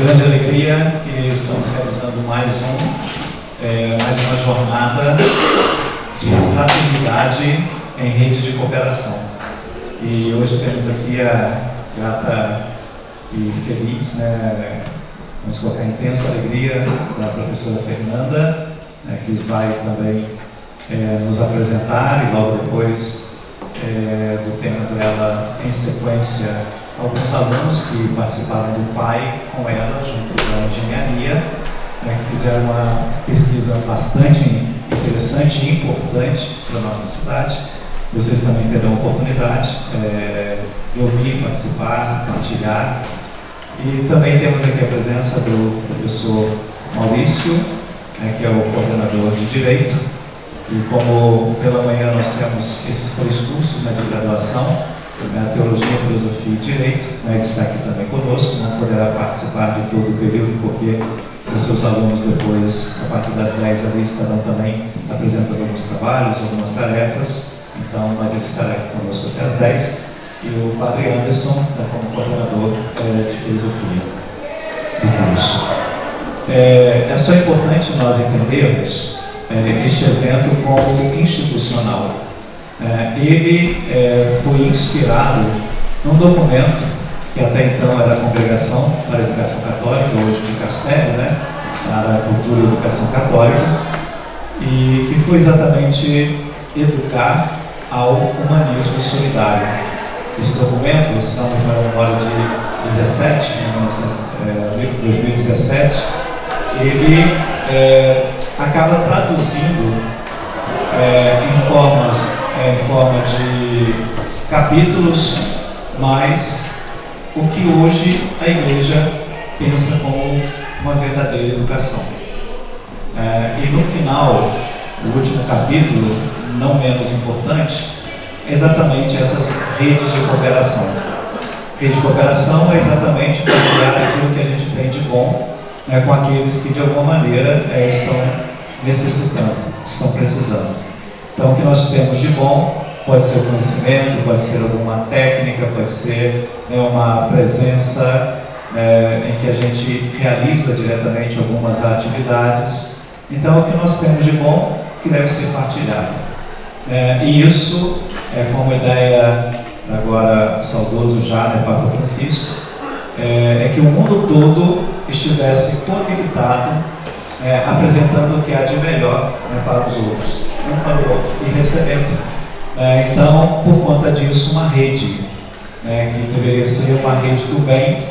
grande alegria que estamos realizando mais uma jornada de fraternidade em rede de cooperação. E hoje temos aqui a grata e feliz, vamos colocar intensa alegria da professora Fernanda, que vai também nos apresentar, e logo depois do tema dela, em sequência, alguns alunos que participaram do PAI com ela, junto com a engenharia, que fizeram uma pesquisa bastante interessante e importante para a nossa cidade. Vocês também terão a oportunidade de ouvir, participar, partilhar. E também temos aqui a presença do professor Maurício, que é o coordenador de Direito. E como pela manhã nós temos esses 3 cursos de graduação, Teologia, Filosofia e Direito, ele está aqui também conosco, não poderá participar de todo o período, porque os seus alunos depois, a partir das 10 ali, estarão também apresentando alguns trabalhos, algumas tarefas, então, mas ele estará aqui conosco até as 10, e o Padre Anderson, como coordenador de Filosofia do curso. É só importante nós entendermos este evento como institucional. Ele foi inspirado num documento que até então era a Congregação para a Educação Católica, hoje do Castério, para a Cultura e Educação Católica, e que foi exatamente educar ao humanismo solidário. Esse documento, estamos na memória de 2017, ele acaba traduzindo em forma de capítulos, mas o que hoje a Igreja pensa como uma verdadeira educação. E no final, o último capítulo, não menos importante, é exatamente essas redes de cooperação. Rede de cooperação é exatamente partilhar aquilo que a gente tem de bom com aqueles que de alguma maneira estão necessitando, estão precisando. Então, o que nós temos de bom pode ser conhecimento, pode ser alguma técnica, pode ser uma presença em que a gente realiza diretamente algumas atividades. Então, o que nós temos de bom que deve ser partilhado. E isso é como ideia, agora saudoso já, Papa Francisco, é que o mundo todo estivesse conectado, apresentando o que há de melhor para os outros, um para o outro, e recebendo. Então, por conta disso, uma rede, que deveria ser uma rede do bem,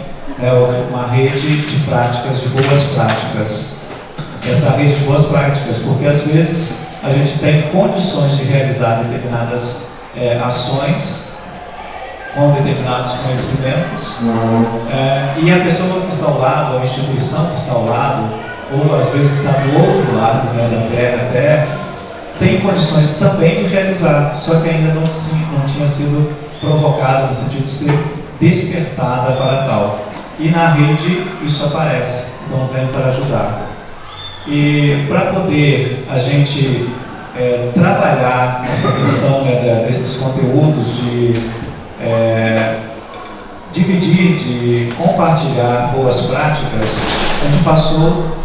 uma rede de práticas, de boas práticas. Essa rede de boas práticas, porque às vezes a gente tem condições de realizar determinadas ações com determinados conhecimentos, e a pessoa que está ao lado, a instituição que está ao lado, ou às vezes que está do outro lado da terra, tem condições também de realizar, só que ainda não tinha sido provocada no sentido de ser despertada para tal. E na rede isso aparece, então vem para ajudar. E para poder a gente trabalhar essa questão desses conteúdos, de dividir, de compartilhar boas práticas, a gente passou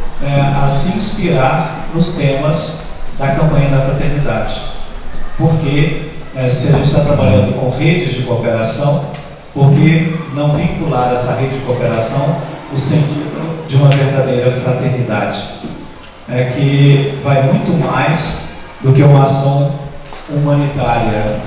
a se inspirar nos temas da campanha da fraternidade. Porque se a gente está trabalhando com redes de cooperação, por que não vincular essa rede de cooperação o sentido de uma verdadeira fraternidade? Que vai muito mais do que uma ação humanitária.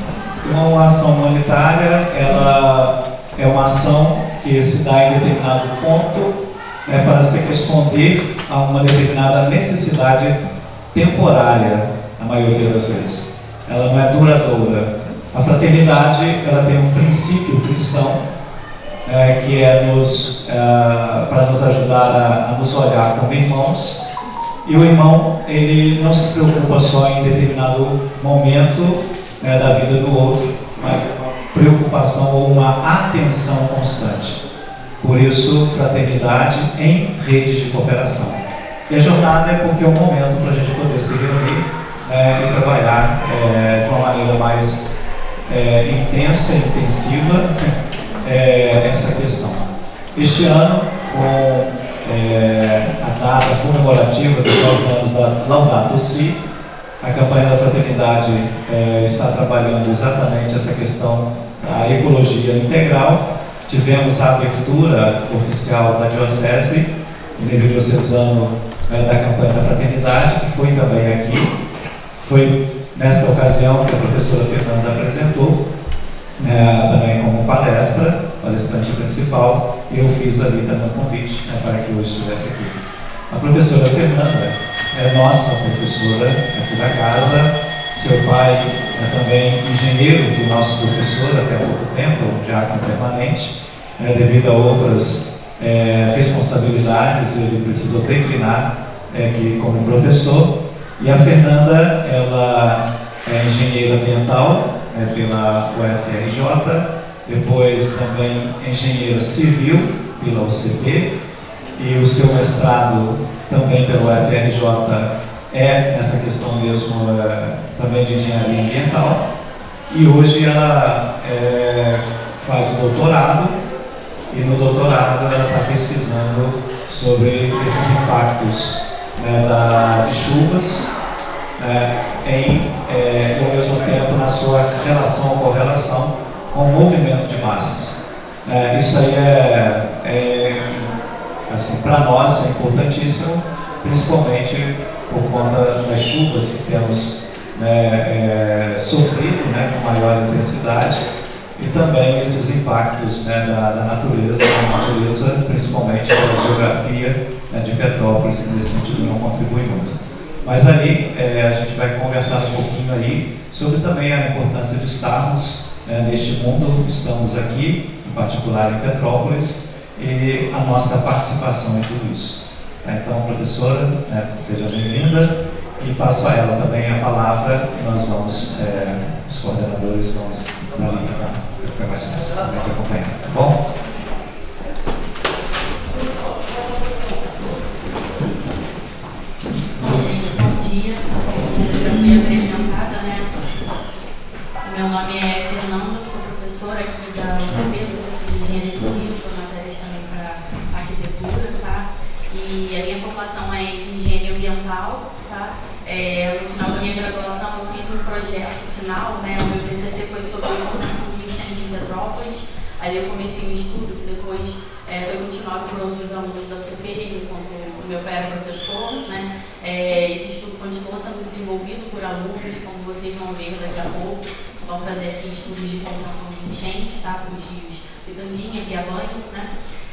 Uma ação humanitária, ela é uma ação que se dá em determinado ponto para se responder a uma determinada necessidade temporária, na maioria das vezes. Ela não é duradoura. A fraternidade, ela tem um princípio cristão, que é para nos ajudar a nos olhar como irmãos. E o irmão, ele não se preocupa só em determinado momento da vida do outro, mas é uma preocupação ou uma atenção constante. Por isso, fraternidade em redes de cooperação. E a jornada é porque é um momento para a gente poder se reunir e trabalhar de uma maneira mais intensa e intensiva essa questão. Este ano, com a data comemorativa dos 10 anos da Laudato Si. A campanha da fraternidade está trabalhando exatamente essa questão da ecologia integral. Tivemos a abertura oficial da Diocese, em nível diocesano, da campanha da fraternidade, que foi também aqui. Foi nesta ocasião que a professora Fernanda apresentou, também como palestrante principal, e eu fiz ali também um convite para que hoje estivesse aqui. A professora Fernanda é nossa professora aqui da casa. Seu pai é também engenheiro do nosso professor até há pouco tempo, um diácono permanente. Devido a outras responsabilidades, ele precisou declinar aqui como professor. E a Fernanda, ela é engenheira ambiental pela UFRJ, depois também engenheira civil pela UCP, e o seu mestrado também pela UFRJ é essa questão mesmo também de engenharia ambiental. E hoje ela faz o doutorado, e no doutorado ela está pesquisando sobre esses impactos de chuvas e ao mesmo tempo na sua relação ou correlação com o movimento de massas. Isso aí assim, para nós é importantíssimo, principalmente por conta das chuvas que temos sofrido com maior intensidade, e também esses impactos da natureza, principalmente da geografia de Petrópolis, que nesse sentido não contribui muito. Mas ali a gente vai conversar um pouquinho aí sobre também a importância de estarmos neste mundo. Estamos aqui, em particular em Petrópolis, e a nossa participação em tudo isso. Então, professora, seja bem-vinda, e passo a ela também a palavra, e nós vamos, os coordenadores, vamos ficar mais fácil também de acompanhar, tá bom? Bom dia, eu fui apresentada, Meu nome é Fernanda, sou professora aqui da UCP, curso de Engenharia Civil, sou matérias também para arquitetura, tá? E a minha formação é de Engenharia Ambiental, tá? No final da minha graduação eu fiz um projeto final, o meu TCC foi sobre a coordenação de enchente em Petrópolis. Aí eu comecei um estudo que depois foi continuado por outros alunos da UCP, enquanto o meu pai era professor, Esse estudo continuou sendo desenvolvido por alunos, como vocês vão ver daqui a pouco. Vão trazer aqui estudos de contenção de enchente, tá? Para os rios Pitandinha, Piabanho,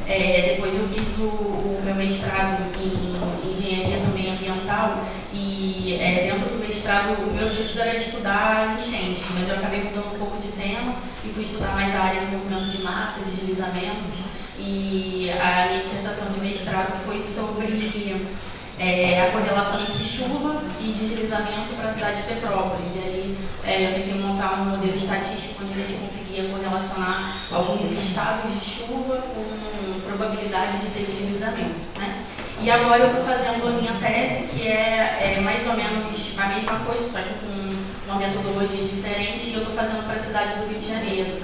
Depois eu fiz o meu mestrado em engenharia também ambiental, e dentro do mestrado o meu objetivo era estudar enchentes, mas eu acabei mudando um pouco de tema e fui estudar mais a área de movimento de massa, de deslizamentos, e a minha dissertação de mestrado foi sobre a correlação entre chuva e deslizamento para a cidade de Petrópolis. E aí eu tentei montar um modelo estatístico onde a gente conseguia correlacionar alguns estados de chuva com probabilidade de ter deslizamento, E agora eu estou fazendo a minha tese, que é mais ou menos a mesma coisa, só que com uma metodologia diferente, e eu estou fazendo para a cidade do Rio de Janeiro,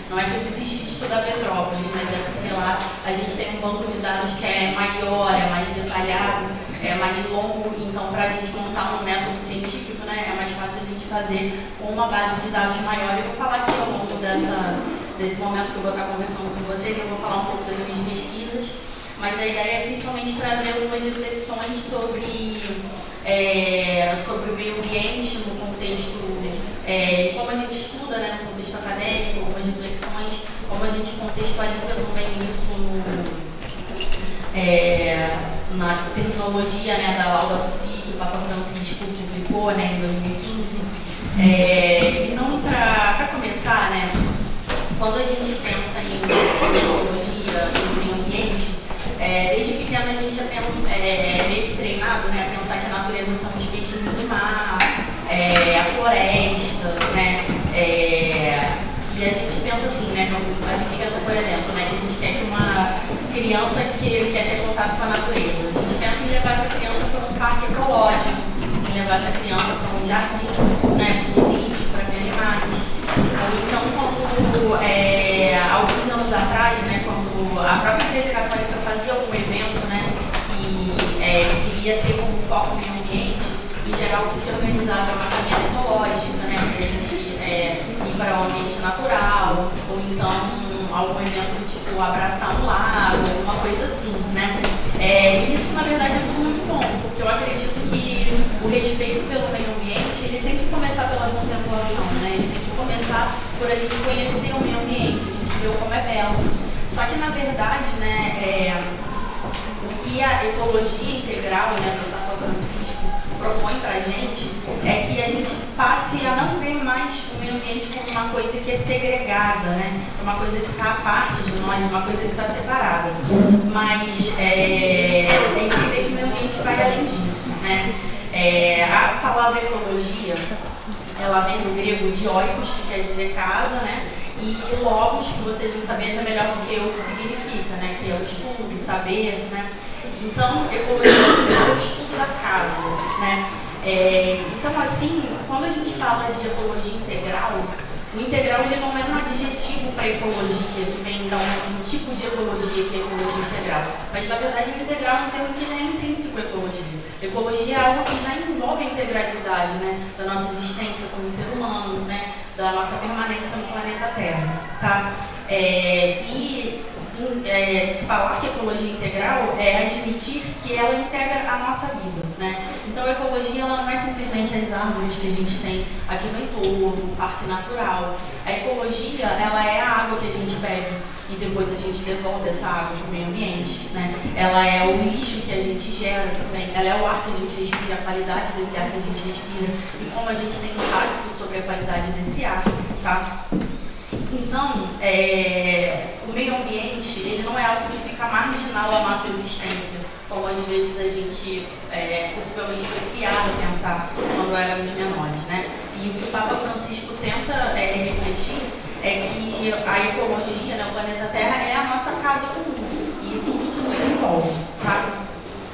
Não é que eu desisti de estudar Petrópolis, mas é porque lá a gente tem um banco de dados que é maior, é mais detalhado, é mais longo, então para a gente montar um método científico, é mais fácil a gente fazer com uma base de dados maior. Eu vou falar aqui ao longo desse momento que eu vou estar conversando com vocês, eu vou falar um pouco das minhas pesquisas, mas a ideia é principalmente trazer algumas reflexões sobre o meio ambiente no contexto, como a gente estuda, no contexto acadêmico, algumas reflexões, como a gente contextualiza também isso na terminologia da Laudato Si, que o Papa Francisco publicou em 2015. Então, para começar, quando a gente pensa em terminologia e meio ambiente, desde pequeno a gente é meio que treinado a pensar que a natureza são os peixes do mar, a floresta, e a gente pensa assim, a gente pensa, por exemplo, que a gente quer que uma criança que quer ter contato com a natureza, a gente pensa em levar essa criança para um parque ecológico, em levar essa criança para um jardim, para um sítio, para ver animais. Então, quando alguns anos atrás, quando a própria Igreja Católica fazia algum evento, utilizar para uma caminhada ecológica, né? Para a gente ir para o ambiente natural, ou então algum evento do tipo abraçar um lago, alguma coisa assim, né? Isso, na verdade, é tudo muito bom, porque eu acredito que o respeito pelo meio ambiente, ele tem que começar pela contemplação, né? Ele tem que começar por a gente conhecer o meio ambiente, a gente ver como é belo. Só que, na verdade, né, o que a ecologia integral, né, do Papa Francisco propõe para a gente é que a gente passe a não ver mais o meio ambiente como uma coisa que é segregada, né? Uma coisa que está à parte de nós, uma coisa que está separada. Mas entender que o meio ambiente vai além disso, né? A palavra ecologia, ela vem do grego dioikos, que quer dizer casa, né? E logos, que vocês vão saber até melhor do que eu o que significa, né? Que é o estudo, o saber, né? Então, ecologia é o estudo da casa, né? Então, assim, quando a gente fala de ecologia integral, o integral ele não é um adjetivo para ecologia, que vem dar um tipo de ecologia que é ecologia integral. Mas, na verdade, o integral é um termo que já é intrínseco à ecologia. Ecologia é algo que já envolve a integralidade, né? Da nossa existência como ser humano, né? Da nossa permanência no planeta Terra, tá? Falar que ecologia integral é admitir que ela integra a nossa vida, né? Então, a ecologia ela não é simplesmente as árvores que a gente tem aqui no entorno, o parque natural. A ecologia, ela é a água que a gente bebe e depois a gente devolve essa água para o meio ambiente, né? Ela é o lixo que a gente gera também, ela é o ar que a gente respira, a qualidade desse ar que a gente respira e como a gente tem impacto sobre a qualidade desse ar, tá? Então, o meio ambiente, ele não é algo que fica marginal à nossa existência, como às vezes a gente possivelmente foi criado a pensar quando éramos menores, né? E o que o Papa Francisco tenta refletir é que a ecologia, né, o planeta Terra, é a nossa casa comum e tudo que nos envolve, tá?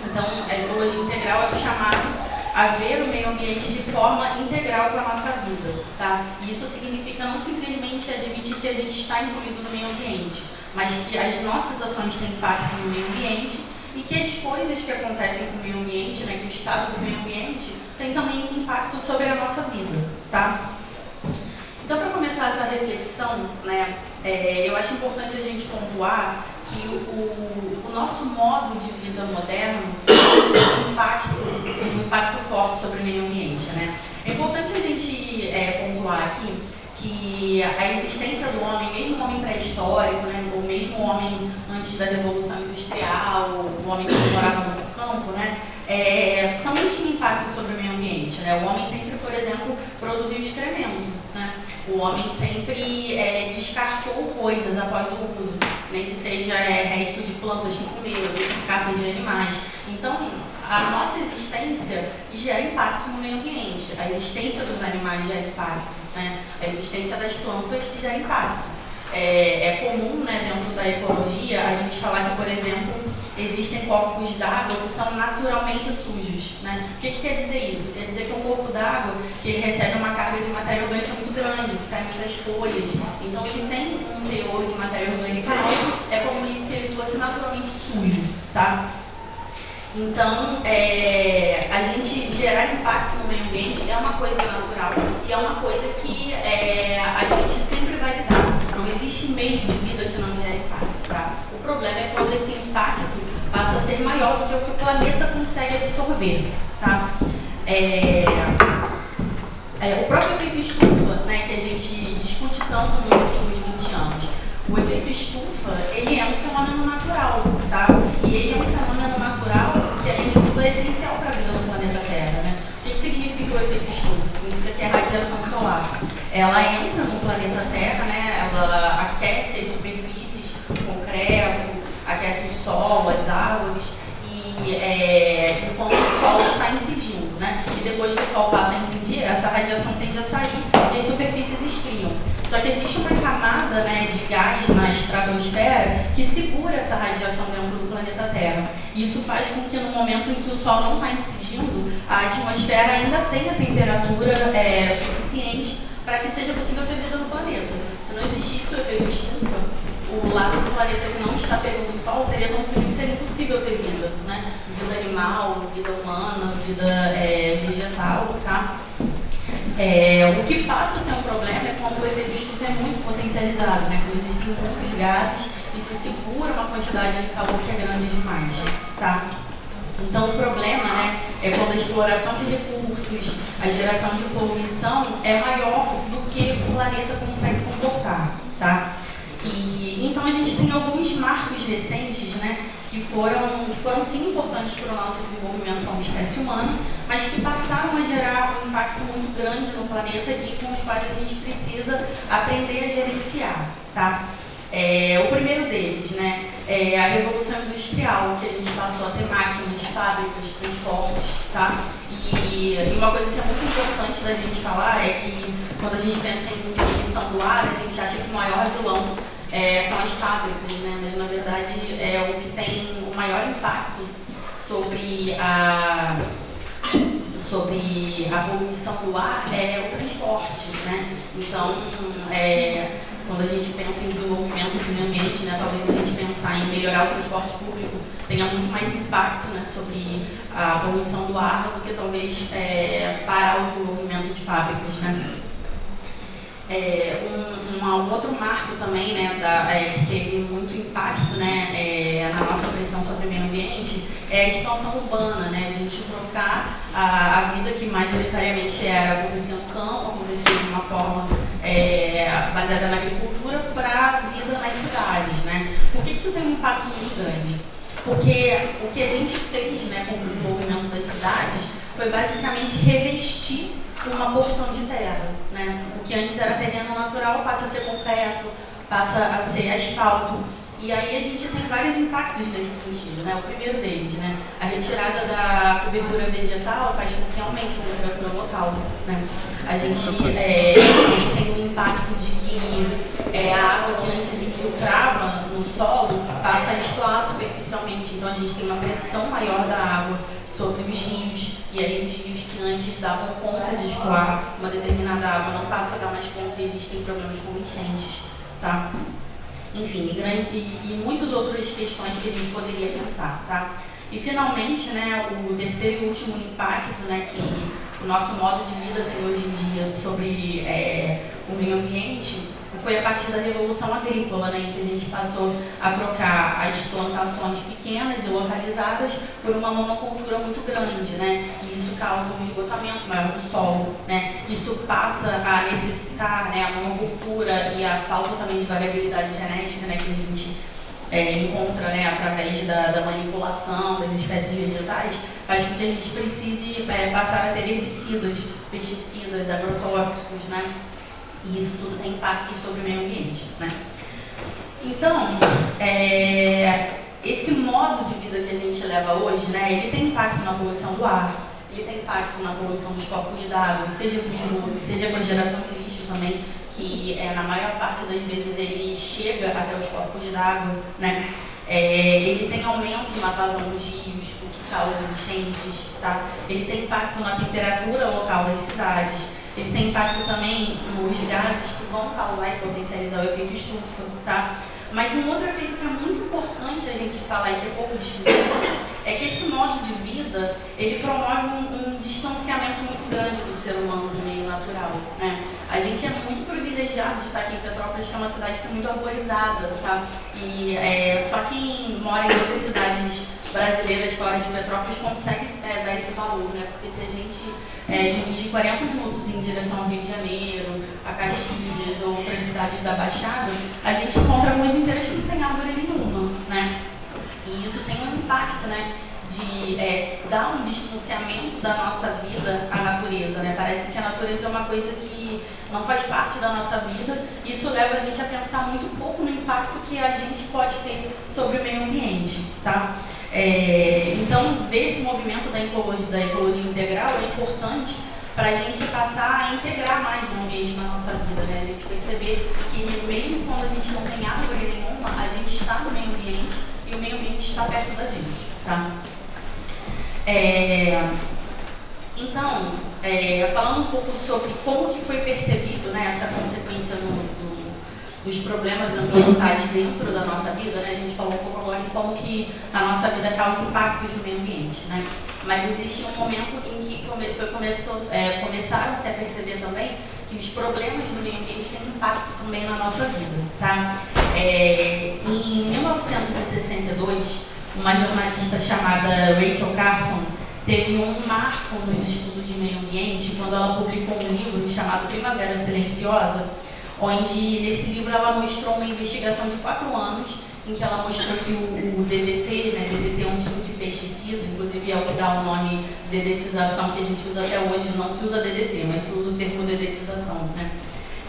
Então, a ecologia integral é o chamado a ver o meio ambiente de forma integral para a nossa vida, tá? E isso significa não simplesmente admitir que a gente está incluído no meio ambiente, mas que as nossas ações têm impacto no meio ambiente e que as coisas que acontecem com o meio ambiente, né, que o estado do meio ambiente tem também impacto sobre a nossa vida, tá? Então, para começar essa reflexão, né, eu acho importante a gente pontuar que o nosso modo de vida moderno tem um impacto forte sobre o meio ambiente, né? É importante a gente pontuar aqui que a existência do homem, mesmo o homem pré-histórico, né, ou mesmo o homem antes da Revolução Industrial, o homem que morava no campo, né, também tinha impacto sobre o meio ambiente, né? O homem sempre, por exemplo, produziu excremento, né? O homem sempre descartou coisas após o uso, nem que seja resto de plantas que comeu, caça de animais. Então, a nossa existência gera impacto no meio ambiente, a existência dos animais gera impacto, né? A existência das plantas gera impacto. É comum, né, dentro da ecologia, a gente falar que, por exemplo, existem corpos d'água que são naturalmente sujos, né? O que quer dizer isso? Quer dizer que um corpo d'água que ele recebe uma carga de matéria orgânica muito grande, que cai em muitas folhas, então ele tem um teor de matéria orgânica alto, é como se ele fosse naturalmente sujo, tá? Então, a gente gerar impacto no meio ambiente é uma coisa natural e é uma coisa que a gente sempre vai lidar. Não existe meio de vida que não gere impacto, tá? O problema é quando esse impacto passa a ser maior do que o que o planeta consegue absorver, tá? O próprio efeito estufa, né, que a gente discute tanto nos últimos 20 anos, o efeito estufa, ele é um fenômeno natural, tá? E ele é um fenômeno natural que, além de tudo, é essencial para a vida do planeta Terra, né? O que significa o efeito estufa? Significa que a radiação solar, ela entra no planeta Terra, né? Ela aquece as superfícies, o concreto, aquece o solo, as árvores, e enquanto o sol está incidindo, né? E depois que o sol passa a incidir, essa radiação tende a sair e as superfícies esfriam. Só que existe uma camada, né, de gás na estratosfera que segura essa radiação dentro do planeta Terra. E isso faz com que no momento em que o sol não está incidindo, a atmosfera ainda tenha temperatura suficiente para que seja possível ter vida no planeta. Se não existisse o efeito estufa, o lado do planeta que não está pegando o sol seria tão frio que seria impossível ter vida, né? Vida animal, vida humana, vida vegetal, tá? O que passa a ser um problema é quando o efeito estufa é muito potencializado, né? Quando existem muitos gases e se segura uma quantidade de calor que é grande demais, tá? Então, o problema, né, é quando a exploração de recursos, a geração de poluição é maior do que o planeta consegue comportar, tá? Então, a gente tem alguns marcos recentes, né, que foram sim importantes para o nosso desenvolvimento como espécie humana, mas que passaram a gerar um impacto muito grande no planeta e com os quais a gente precisa aprender a gerenciar, tá? O primeiro deles, né, é a Revolução Industrial, que a gente passou a ter máquinas, fábricas, transportes, tá? E uma coisa que é muito importante da gente falar é que quando a gente pensa em poluição do ar, a gente acha que o maior vilão são as fábricas, né? Mas na verdade o que tem o maior impacto sobre a poluição do ar é o transporte, né? Então, quando a gente pensa em desenvolvimento do meio ambiente, né, talvez a gente pensar em melhorar o transporte público tenha muito mais impacto, né, sobre a poluição do ar do que talvez parar o desenvolvimento de fábricas, né? Um outro marco também, né, que teve muito impacto, né, na nossa pressão sobre o meio ambiente é a expansão urbana, né, a gente trocar a vida que majoritariamente era acontecer no campo, acontecer de uma forma baseada na agricultura para a vida nas cidades, né. Por que isso tem um impacto muito grande? Porque o que a gente fez, né, com o desenvolvimento das cidades foi basicamente revestir uma porção de terra, né? O que antes era terreno natural passa a ser concreto, passa a ser asfalto. E aí a gente tem vários impactos nesse sentido, né? O primeiro deles, né? A retirada da cobertura vegetal faz com que aumente a temperatura local, né? A gente tem um impacto de que a água que antes infiltrava no solo passa a escoar superficialmente. Então a gente tem uma pressão maior da água sobre os rios, e aí os rios que antes davam conta de escoar uma determinada água não passam a dar mais conta e existem problemas como enchentes, tá? Enfim, e muitas outras questões que a gente poderia pensar, tá? E finalmente, né, o terceiro e último impacto, né, que o nosso modo de vida tem hoje em dia sobre o meio ambiente foi a partir da Revolução Agrícola, né, em que a gente passou a trocar as plantações pequenas e localizadas por uma monocultura muito grande, né, e isso causa um esgotamento maior do solo, né, isso passa a necessitar, né, a monocultura e a falta também de variabilidade genética, né, que a gente encontra, né, através da manipulação das espécies vegetais, faz com que a gente precise passar a ter herbicidas, pesticidas, agrotóxicos, né, e isso tudo tem impacto sobre o meio ambiente, né? Então, esse modo de vida que a gente leva hoje, né, ele tem impacto na poluição do ar, ele tem impacto na poluição dos corpos d'água, seja com esgoto, seja com a geração de lixo também, que na maior parte das vezes ele chega até os corpos d'água, né? Ele tem aumento na vazão dos rios, o que causa enchentes, tá? Ele tem impacto na temperatura local das cidades. Ele tem impacto também nos gases que vão causar e potencializar o efeito estufa, tá? Mas um outro efeito que é muito importante a gente falar e que é pouco discutido é que esse modo de vida, ele promove um distanciamento muito grande do ser humano do meio natural, né? A gente é muito privilegiado de estar aqui em Petrópolis, que é uma cidade que é muito arborizada, tá? E só quem mora em outras cidades brasileiras fora de Petrópolis consegue dar esse valor, né? Porque se a gente dirige 40 minutos em direção ao Rio de Janeiro, a Caxias ou outras cidades da Baixada, a gente encontra ruas inteiras que não tem árvore nenhuma, né? E isso tem um impacto, né, de dar um distanciamento da nossa vida à natureza, né? Parece que a natureza é uma coisa que não faz parte da nossa vida. Isso leva a gente a pensar muito pouco no impacto que a gente pode ter sobre o meio ambiente, tá? Então, ver esse movimento da ecologia integral é importante para a gente passar a integrar mais o ambiente na nossa vida, né? A gente perceber que mesmo quando a gente não tem árvore nenhuma, a gente está no meio ambiente e o meio ambiente está perto da gente, tá? Então, falando um pouco sobre como que foi percebido, né, essa consequência dos problemas ambientais dentro da nossa vida, né? A gente falou um pouco agora de como que a nossa vida causa impactos no meio ambiente, né? Mas existe um momento em que começaram-se a perceber também que os problemas do meio ambiente têm impacto também na nossa vida, tá? Em 1962, uma jornalista chamada Rachel Carson teve um marco nos estudos de meio ambiente quando ela publicou um livro chamado Primavera Silenciosa, onde nesse livro ela mostrou uma investigação de 4 anos em que ela mostrou que o DDT, né, DDT é um tipo de pesticida, inclusive é o que dá o nome dedetização que a gente usa até hoje, não se usa DDT, mas se usa o termo dedetização, né?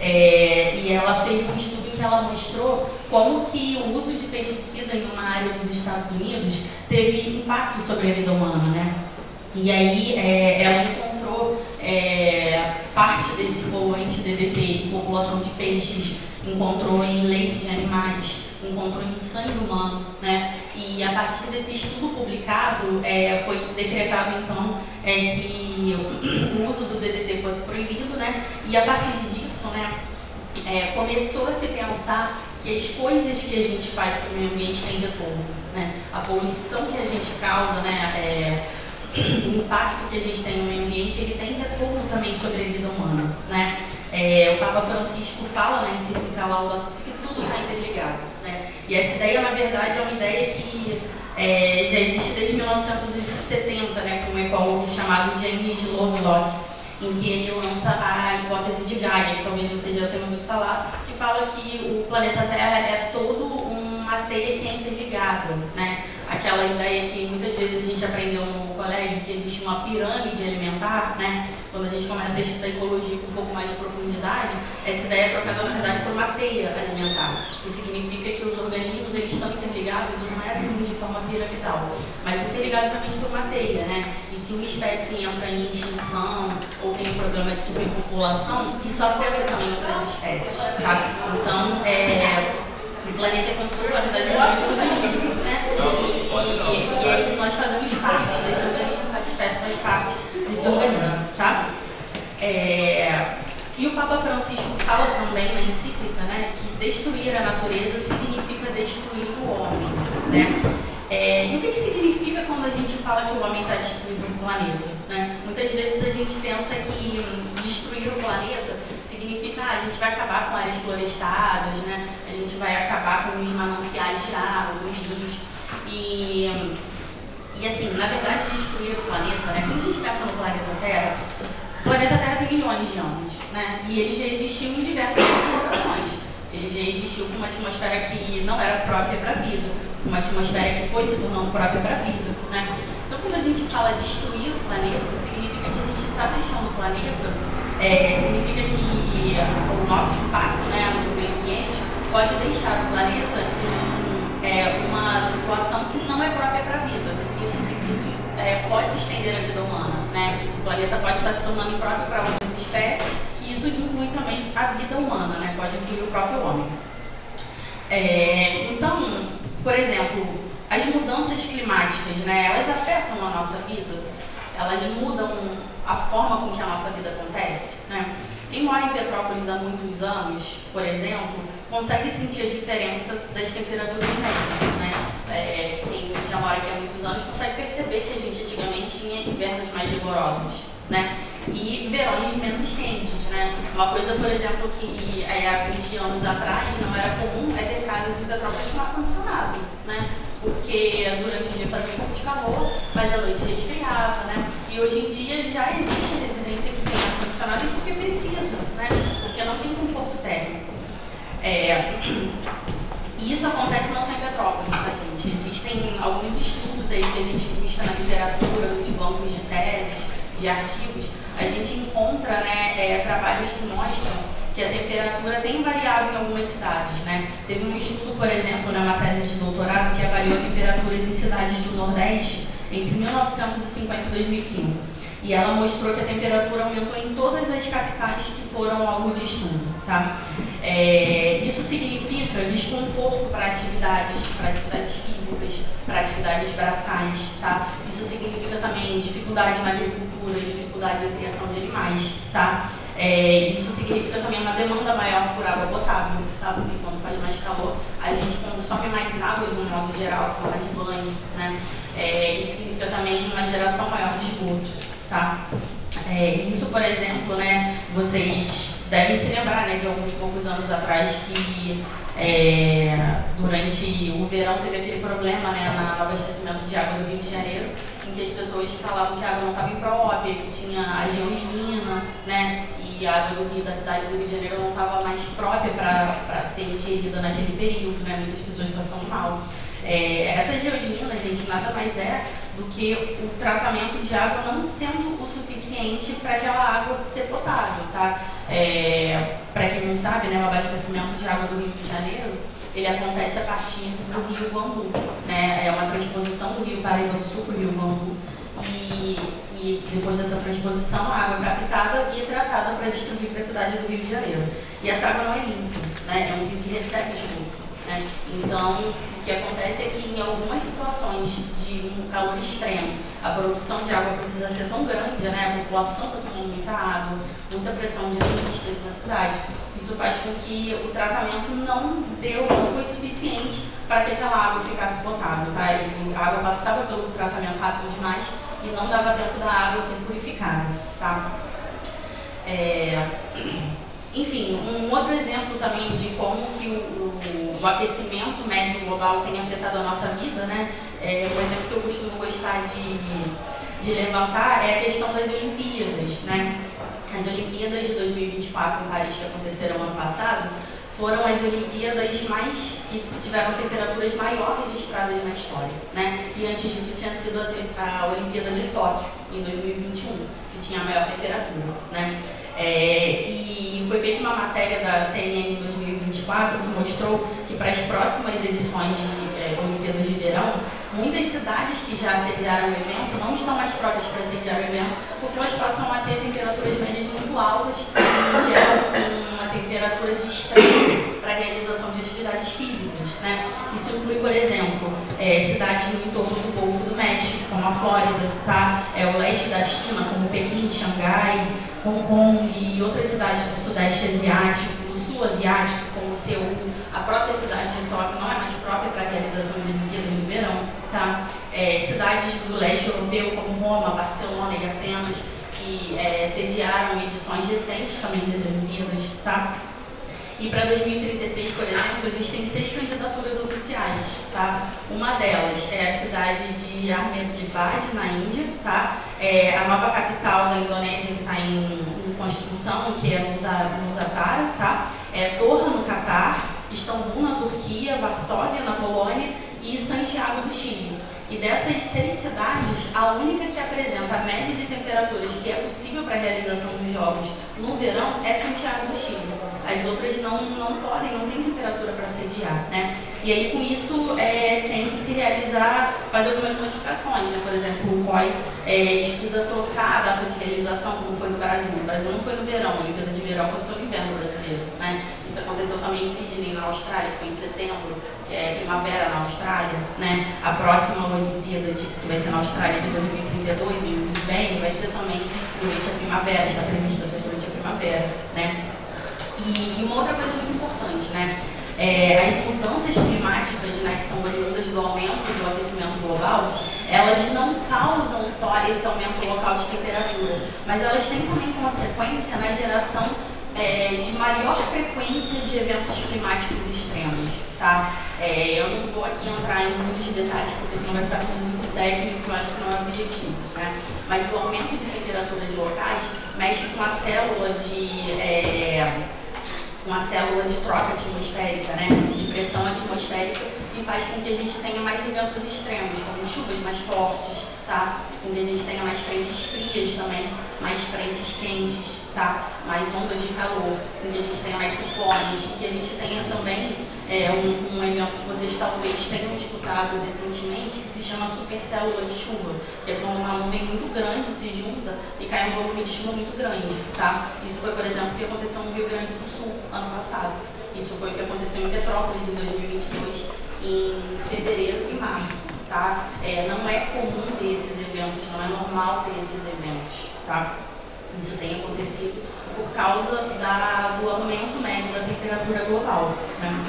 E ela fez um estudo em que ela mostrou como que o uso de pesticida em uma área dos Estados Unidos teve impacto sobre a vida humana, né? E aí ela encontrou parte desse poluente DDT em população de peixes, encontrou em leite de animais, encontrou em sangue humano, né? E a partir desse estudo publicado, foi decretado então que o uso do DDT fosse proibido, né? E a partir disso, né, começou a se pensar que as coisas que a gente faz para o meio ambiente têm retorno, né? A poluição que a gente causa, né, o impacto que a gente tem no meio ambiente, ele tem retorno também sobre a vida humana, né? O Papa Francisco fala na encíclica Laudato Si que tudo está interligado, né? E essa ideia, na verdade, é uma ideia que já existe desde 1970, né, com um ecólogo chamado James Lovelock, em que ele lança a hipótese de Gaia, que talvez você já tenha ouvido falar, que fala que o planeta Terra é todo uma teia que é interligada, né? Aquela ideia que muitas vezes a gente aprendeu no colégio, que existe uma pirâmide alimentar, né? Quando a gente começa a estudar ecologia com um pouco mais de profundidade, essa ideia é trocada, na verdade, por uma teia alimentar, que significa que os organismos eles estão interligados, não é assim de forma piramidal, mas interligados realmente por uma teia, né? E se uma espécie entra em extinção ou tem um problema de superpopulação, isso afeta também outras espécies, tá? Então, o planeta é como se fosse, na verdade, um organismo, né? E é que nós fazemos parte desse organismo, cada espécie faz parte desse organismo, tá? E o Papa Francisco fala também na encíclica, né, que destruir a natureza significa destruir o homem, né? E o que significa quando a gente fala que o homem está destruindo o planeta, né? Muitas vezes a gente pensa que destruir o planeta significa a gente vai acabar com áreas florestadas, né? A gente vai acabar com os mananciais de água, os rios. E assim, na verdade, destruir o planeta, né? Quando a gente pensa no planeta Terra, o planeta Terra tem milhões de anos, né? E ele já existiu em diversas configurações. Ele já existiu com uma atmosfera que não era própria para a vida, uma atmosfera que foi se tornando própria para a vida, né? Então, quando a gente fala destruir o planeta, significa que a gente está deixando o planeta, significa que o nosso impacto, né, no meio ambiente pode deixar o planeta em uma situação que não é própria para a vida. Isso pode se estender à vida humana, né? O planeta pode estar se tornando impróprio para outras espécies e isso inclui também a vida humana, né? Pode incluir o próprio homem. Então, por exemplo, as mudanças climáticas, né, elas afetam a nossa vida, elas mudam a forma com que a nossa vida acontece, né? Quem mora em Petrópolis há muitos anos, por exemplo, consegue sentir a diferença das temperaturas médias, né? Quem já mora aqui há muitos anos consegue perceber que a gente antigamente tinha invernos mais rigorosos, né? E verões menos quentes, né? Uma coisa, por exemplo, que há 20 anos atrás não era comum é ter casas em Petrópolis com ar-condicionado, né? Porque durante o dia fazia um pouco de calor, mas à noite resfriava, né? E hoje em dia já existe residência que tem ar-condicionado e porque precisa, né? Porque não tem conforto térmico. E isso acontece não só em Petrópolis, tá, gente? Existem alguns estudos aí, se a gente busca na literatura, nos bancos de teses, de artigos, a gente encontra, né, trabalhos que mostram que a temperatura tem variado em algumas cidades, né? Teve um estudo, por exemplo, numa tese de doutorado que avaliou temperaturas em cidades do Nordeste entre 1950 e 2005. E ela mostrou que a temperatura aumentou em todas as capitais que foram alvo de estudo, tá? Isso significa desconforto para atividades físicas, para atividades braçais, tá? Isso significa também dificuldade na agricultura, dificuldade na criação de animais, tá? Isso significa também uma demanda maior por água potável, tá? Porque quando faz mais calor, a gente consome mais água de um modo geral, como de banho, né? Isso significa também uma geração maior de esgoto, tá? Isso, por exemplo, né, vocês devem se lembrar, né, de alguns poucos anos atrás que durante o verão teve aquele problema, né, no abastecimento de água do Rio de Janeiro, em que as pessoas falavam que a água não estava imprópria, que tinha a geosmina, né, e a água do Rio, da cidade do Rio de Janeiro não estava mais própria para ser ingerida naquele período, né, muitas pessoas passando mal. Essa geosmina, gente, nada mais é do que o tratamento de água não sendo o suficiente para aquela água ser potável, tá? Para quem não sabe, né, o abastecimento de água do Rio de Janeiro, ele acontece a partir do Rio Guambu, né? É uma transposição do Rio Paraíba do Sul para o Rio Guambu e depois dessa transposição a água é captada e é tratada para distribuir para a cidade do Rio de Janeiro. E essa água não é limpa, né? É um rio que recebe esgoto, né? Então, o que acontece é que em algumas situações de um calor extremo, a produção de água precisa ser tão grande, né? A população está tomando muita água, muita pressão de turistas na cidade. Isso faz com que o tratamento não foi suficiente para que aquela água ficasse potável, tá? A água passava pelo tratamento rápido demais e não dava tempo da água ser purificada, tá? Enfim, um outro exemplo também de como que o aquecimento médio global tem afetado a nossa vida, né? Um exemplo que eu costumo gostar de levantar é a questão das Olimpíadas, né? As Olimpíadas de 2024 em Paris, que aconteceram ano passado, foram as Olimpíadas que tiveram temperaturas maiores registradas na história, né? E antes disso tinha sido a Olimpíada de Tóquio, em 2021, que tinha a maior temperatura, né? E foi feita uma matéria da CNN em 2024 que mostrou que para as próximas edições de Olimpíadas de Verão, muitas cidades que já sediaram o evento não estão mais próprias para sediar o evento, porque elas passam a ter temperaturas médias muito altas e geram uma temperatura de estresse para a realização de atividades físicas, né? Isso inclui, por exemplo, cidades no entorno do Golfo do México, como a Flórida, tá? O leste da China, como Pequim, Xangai, Hong Kong e outras cidades do Sudeste Asiático, do Sul Asiático, como Seul. A própria cidade de Tóquio não é mais própria para a realização de Olimpíadas de Verão, tá? Cidades do leste europeu, como Roma, Barcelona e Atenas, que sediaram edições recentes também das Olimpíadas, tá? E para 2036, por exemplo, existem 6 candidaturas oficiais, tá? Uma delas é a cidade de Ahmedabad, na Índia, tá? A nova capital da Indonésia que está em construção, que é Nusantara, tá? Doha, no Catar, Istambul, na Turquia, Varsóvia, na Polônia e Santiago, do Chile. E dessas 6 cidades, a única que apresenta a média de temperaturas que é possível para a realização dos jogos no verão é Santiago, do Chile. As outras não têm temperatura para sediar, né? E aí, com isso, tem que se fazer algumas modificações, né? Por exemplo, o COI estuda trocar a data de realização, como foi no Brasil. O Brasil não foi no verão, a Olimpíada de Verão aconteceu no inverno brasileiro, né? Isso aconteceu também em Sydney, na Austrália, que foi em setembro, que é primavera na Austrália, né? A próxima Olimpíada, que vai ser na Austrália de 2032, em inverno, vai ser também durante a primavera, está prevista ser durante a primavera, né? E uma outra coisa muito importante, né? As mudanças climáticas, né, que são oriundas do aumento do aquecimento global, elas não causam só esse aumento local de temperatura, mas elas têm também consequência na geração de maior frequência de eventos climáticos extremos, tá? Eu não vou aqui entrar em muitos detalhes, porque senão vai ficar tudo muito técnico, eu acho que não é o objetivo, né? Mas o aumento de temperaturas locais mexe com a célula de troca atmosférica, né? De pressão atmosférica, e faz com que a gente tenha mais eventos extremos, como chuvas mais fortes, tá? Com que a gente tenha mais frentes frias também, mais frentes quentes, tá? Mais ondas de calor, com que a gente tenha mais ciclones, e que a gente tenha também um evento que vocês talvez tenham escutado recentemente, que se chama supercélula de chuva, que é quando uma nuvem muito grande se junta e cai um volume de chuva muito grande, tá? Isso foi, por exemplo, o que aconteceu no Rio Grande do Sul, ano passado. Isso foi o que aconteceu em Petrópolis, em 2022, em fevereiro e março, tá? Não é comum ter esses eventos, não é normal ter esses eventos, tá? Isso tem acontecido por causa do aumento médio da temperatura global, né?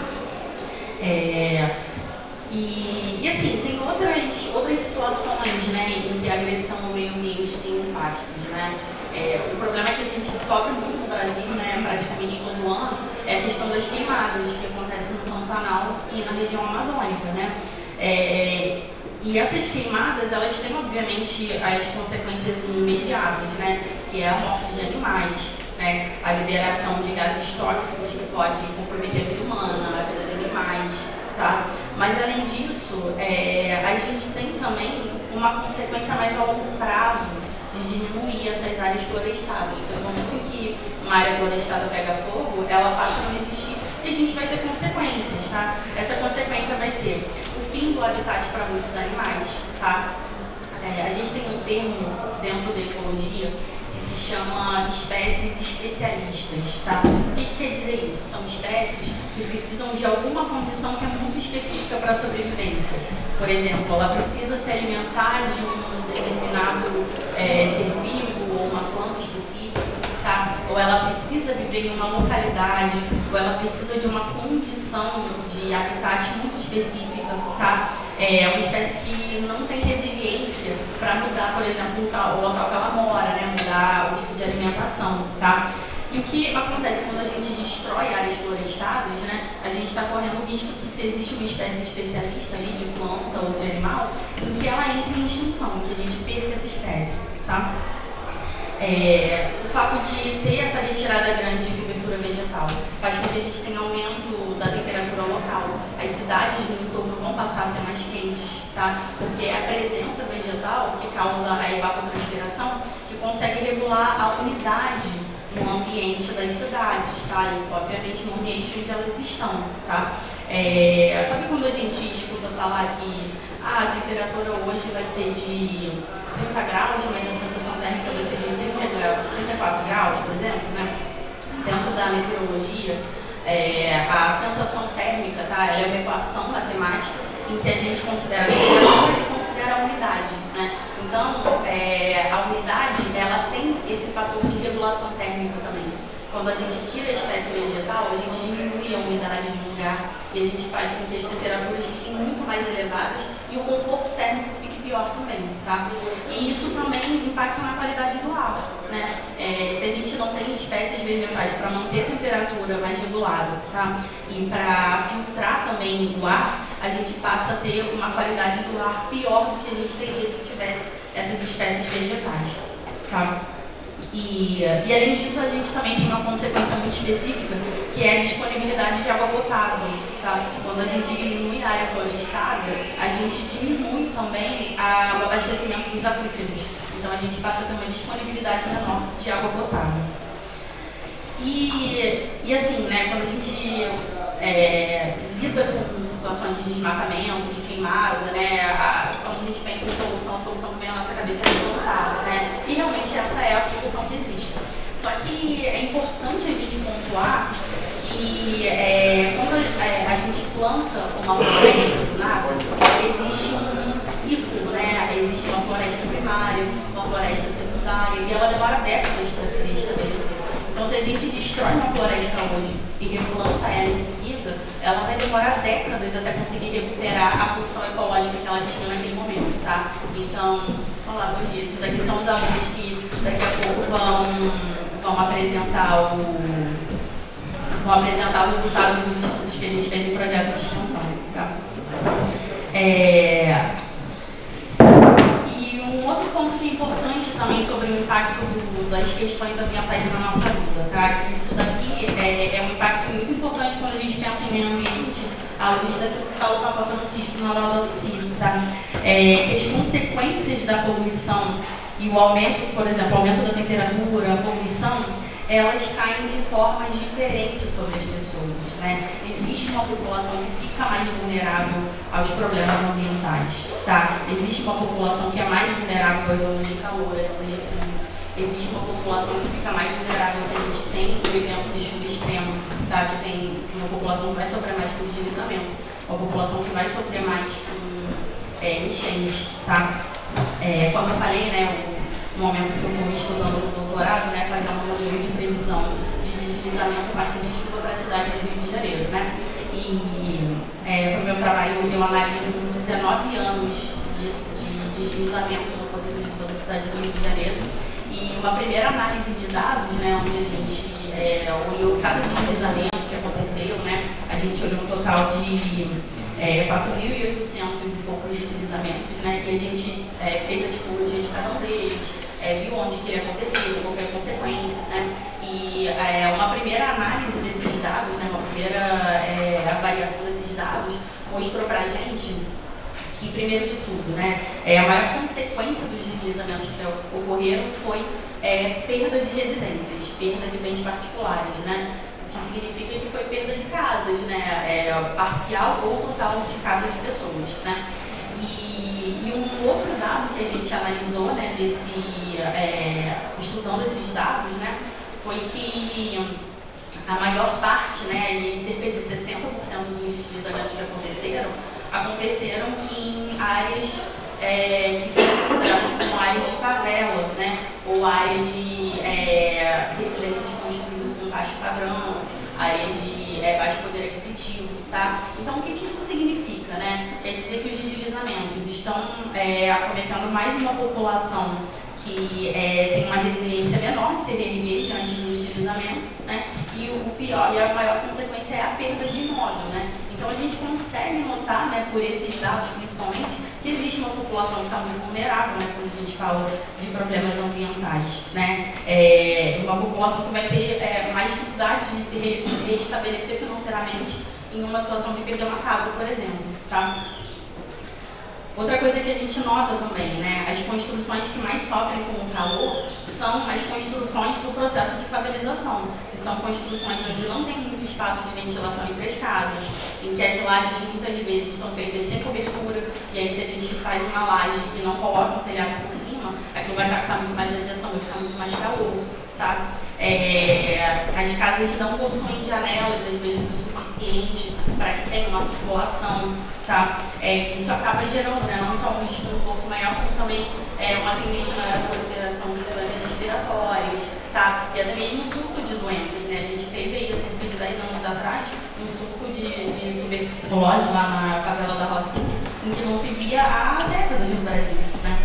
E assim, tem outras situações, né, em que a agressão ao meio ambiente tem impactos, né? O problema que a gente sofre muito no Brasil, né, praticamente todo ano, é a questão das queimadas que acontecem no Pantanal e na região amazônica, né? E essas queimadas, elas têm, obviamente, as consequências imediatas, né, que é a morte de animais, né, a liberação de gases tóxicos que pode comprometer a vida humana, a vida de animais, tá? Mas, além disso, a gente tem também uma consequência mais a longo prazo de diminuir essas áreas florestadas. Porque no momento em que uma área florestada pega fogo, ela passa a não existir e a gente vai ter consequências, tá? Essa consequência vai ser o fim do habitat para muitos animais, tá? A gente tem um termo dentro da ecologia que se chama espécies especialistas, tá? O que quer dizer isso? São espécies que precisam de alguma condição que é muito específica para a sobrevivência. Por exemplo, ela precisa se alimentar de um determinado ser vivo ou uma planta específica, tá? Ou ela precisa viver em uma localidade, ou ela precisa de uma condição de habitat muito específica, tá? É uma espécie que não tem resiliência para mudar, por exemplo, o local que ela mora, né? Mudar o tipo de alimentação, tá? E o que acontece quando a gente destrói áreas florestadas, né? A gente está correndo o risco que, se existe uma espécie especialista ali de planta ou de animal, em que ela entre em extinção, que a gente perca essa espécie, tá? O fato de ter essa retirada grande de cobertura vegetal faz com que a gente tenha aumento da temperatura local. As cidades no entorno vão passar a ser mais quentes, tá? Porque é a presença vegetal que causa a evapotranspiração que consegue regular a umidade no ambiente das cidades, tá? E, obviamente, no ambiente onde elas estão, tá? Sabe quando a gente escuta falar que a temperatura hoje vai ser de 30 graus, mas a sensação térmica vai ser de 34 graus, por exemplo, né? Dentro da meteorologia, a sensação térmica, tá? Ela é uma equação matemática em que a gente considera a temperatura e considera a umidade, né? Então, a umidade, ela tem esse fator de regulação térmica também. Quando a gente tira a espécie vegetal, a gente diminui a umidade de um lugar e a gente faz com que as temperaturas fiquem muito mais elevadas e o conforto térmico fique pior também, tá? E isso também impacta na qualidade do ar, né? Se a gente não tem espécies vegetais para manter a temperatura mais regulada, tá? E para filtrar também o ar, a gente passa a ter uma qualidade do ar pior do que a gente teria se tivesse essas espécies vegetais, tá? E além disso, a gente também tem uma consequência muito específica, que é a disponibilidade de água potável, tá? Quando a gente diminui a área florestada, a gente diminui também o abastecimento dos aquíferos. Então, a gente passa a ter uma disponibilidade menor de água potável. E assim, né, quando a gente lida com situações de desmatamento, de queimada, né, quando a gente pensa em solução, a solução que vem à nossa cabeça é voltada, né, e realmente essa é a solução que existe. Só que é importante a gente pontuar que quando a gente planta uma floresta do nada, existe um ciclo, né, existe uma floresta primária, uma floresta secundária, e ela demora décadas para se restabelecer. Então, se a gente destrói uma floresta hoje e replanta ela em seguida, ela vai demorar décadas até conseguir recuperar a função ecológica que ela tinha naquele momento, tá? Então, olá, bom dia. Esses aqui são os alunos que daqui a pouco vão apresentar o resultado dos estudos que a gente fez em projeto de extensão, tá? Um outro ponto que é importante também sobre o impacto das questões ambientais na nossa vida, tá? Isso daqui é um impacto muito importante quando a gente pensa em meio ambiente, à luz daquilo que falou o Papa Francisco na aula do CIRO, tá? Que as consequências da poluição e o aumento, por exemplo, o aumento da temperatura, a poluição, elas caem de formas diferentes sobre as pessoas, né? Existe uma população que fica mais vulnerável aos problemas ambientais, tá? Existe uma população que é mais vulnerável às zonas de calor, às zonas de frio. Existe uma população que fica mais vulnerável se a gente tem um evento de chuva extrema, tá? Que tem uma população que vai sofrer mais com deslizamento, uma população que vai sofrer mais com enchente, tá? Como eu falei, né? O no momento que eu estou estudando o doutorado, né, fazendo um modelo de previsão de deslizamento a partir de chuva para a cidade do Rio de Janeiro, né? E para o meu trabalho eu analiso 19 anos de deslizamentos ocorridos em toda a cidade do Rio de Janeiro. E uma primeira análise de dados, né, onde a gente olhou cada deslizamento que aconteceu, né? A gente olhou um total de 4.800 e poucos deslizamentos, né? E a gente fez a tipologia de cada um deles, viu onde que ele aconteceu, qual foi a consequência, né? E uma primeira análise desses dados, né, uma primeira avaliação desses dados mostrou para a gente que, primeiro de tudo, né, a maior consequência dos deslizamentos que ocorreram foi perda de residências, perda de bens particulares, né? O que significa que foi perda de casas, né, parcial ou total de casas de pessoas, né? E um outro dado que a gente analisou, né, estudando esses dados, né, foi que a maior parte, né, e cerca de 60% dos deslizamentos que aconteceram em áreas que foram consideradas como áreas de favela, né, ou áreas de residências construídas com baixo padrão, áreas de baixo poder aquisitivo, tá? Então, o que isso significa, né? Quer dizer que os deslizamentos estão acometendo mais uma população que tem uma resiliência menor de se reerguer diante do deslizamento, né? E o pior, e a maior consequência é a perda de imóvel, né? Então a gente consegue notar, né, por esses dados principalmente, que existe uma população que está muito vulnerável, né, quando a gente fala de problemas ambientais, né? Uma população que vai ter mais dificuldade de se restabelecer financeiramente em uma situação de perder uma casa, por exemplo, tá? Outra coisa que a gente nota também, né, as construções que mais sofrem com o calor são as construções do processo de favelização, que são construções onde não tem muito espaço de ventilação entre as casas, em que as lajes muitas vezes são feitas sem cobertura, e aí se a gente faz uma laje e não coloca um telhado por cima, aquilo vai captar muito mais radiação, vai ficar muito mais calor, tá? As casas não possuem janelas, às vezes o suficiente para que tenha uma circulação, tá? Isso acaba gerando, né, não só um desconforto maior, como também uma tendência maior à proliferação de doenças respiratórias, tá? E até mesmo surto de doenças, né? A gente teve aí, há cerca de 10 anos atrás, um surto de tuberculose lá na favela da Rocinha, em que não se via há décadas no Brasil, né?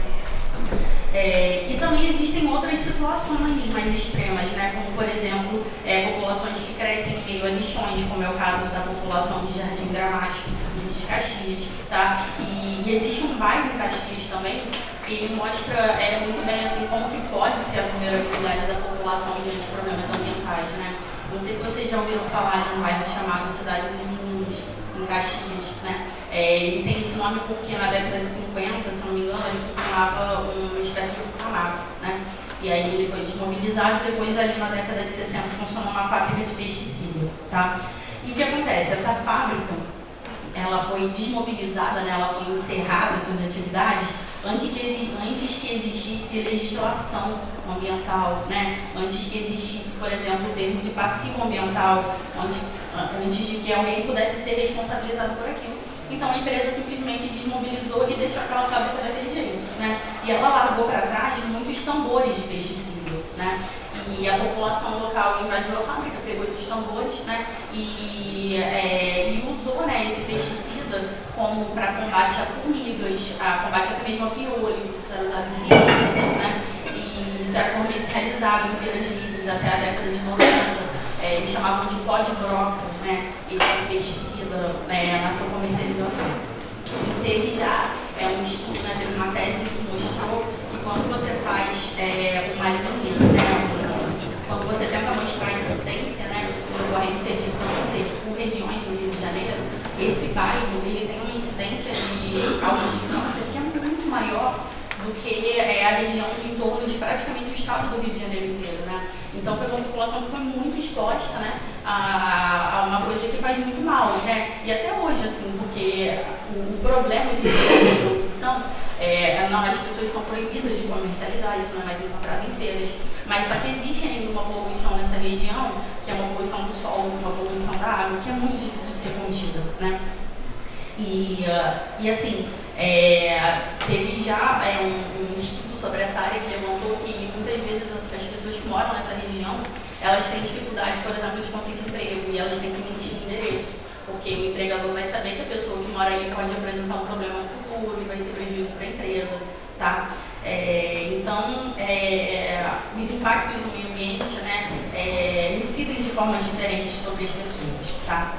E também existem outras situações mais extremas, né? Como, por exemplo, populações que crescem em meio a lixões, como é o caso da população de Jardim Gramacho, de Caxias, tá? E existe um bairro em Caxias também, que ele mostra muito bem assim, como que pode ser a vulnerabilidade da população diante de problemas ambientais, né? Não sei se vocês já ouviram falar de um bairro chamado Cidade dos Meninos, em Caxias, né? Ele tem esse nome porque na década de 50, se não me engano, ele funcionava uma espécie de orfanato, né? E aí ele foi desmobilizado e depois ali na década de 60 funcionou uma fábrica de pesticida, tá? E o que acontece? Essa fábrica, ela foi desmobilizada, né? Ela foi encerrada suas atividades antes que existisse legislação ambiental, né? Antes que existisse, por exemplo, o termo de passivo ambiental, antes de que alguém pudesse ser responsabilizado por aquilo. Então a empresa simplesmente desmobilizou e deixou aquela fábrica daquele jeito, né? E ela largou para trás muitos tambores de pesticida, né? E a população local invadiu a fábrica, pegou esses tambores, né? E usou, né, esse pesticida como para combate a formigas, combate até mesmo a piolhos, isso era usado em livros, né? E isso era comercializado em feiras livres até a década de 90. Eles chamavam de pó de broca, né, esse pesticida na sua comercialização. Teve já um estudo, né, teve uma tese que mostrou que quando você faz uma linha, né, quando você tenta mostrar a incidência, né, de ocorrência de câncer por regiões do Rio de Janeiro, esse bairro ele tem uma incidência de causa de câncer que é muito maior do que a região em torno de praticamente o estado do Rio de Janeiro inteiro, né? Então foi uma população que foi muito exposta, né, a uma coisa que faz muito mal, né? E até hoje, assim, porque o problema hoje em dia da poluição, as pessoas são proibidas de comercializar, isso não é mais encontrado em feiras, mas só que existe ainda uma poluição nessa região, que é uma poluição do solo, uma poluição da água, que é muito difícil de ser contida, né? E assim, teve já um estudo sobre essa área que levantou que elas têm dificuldade, por exemplo, de conseguir emprego e elas têm que mentir o endereço, porque o empregador vai saber que a pessoa que mora ali pode apresentar um problema no futuro e vai ser prejuízo para a empresa, tá? Então, os impactos no meio ambiente, né, incidem de formas diferentes sobre as pessoas, tá?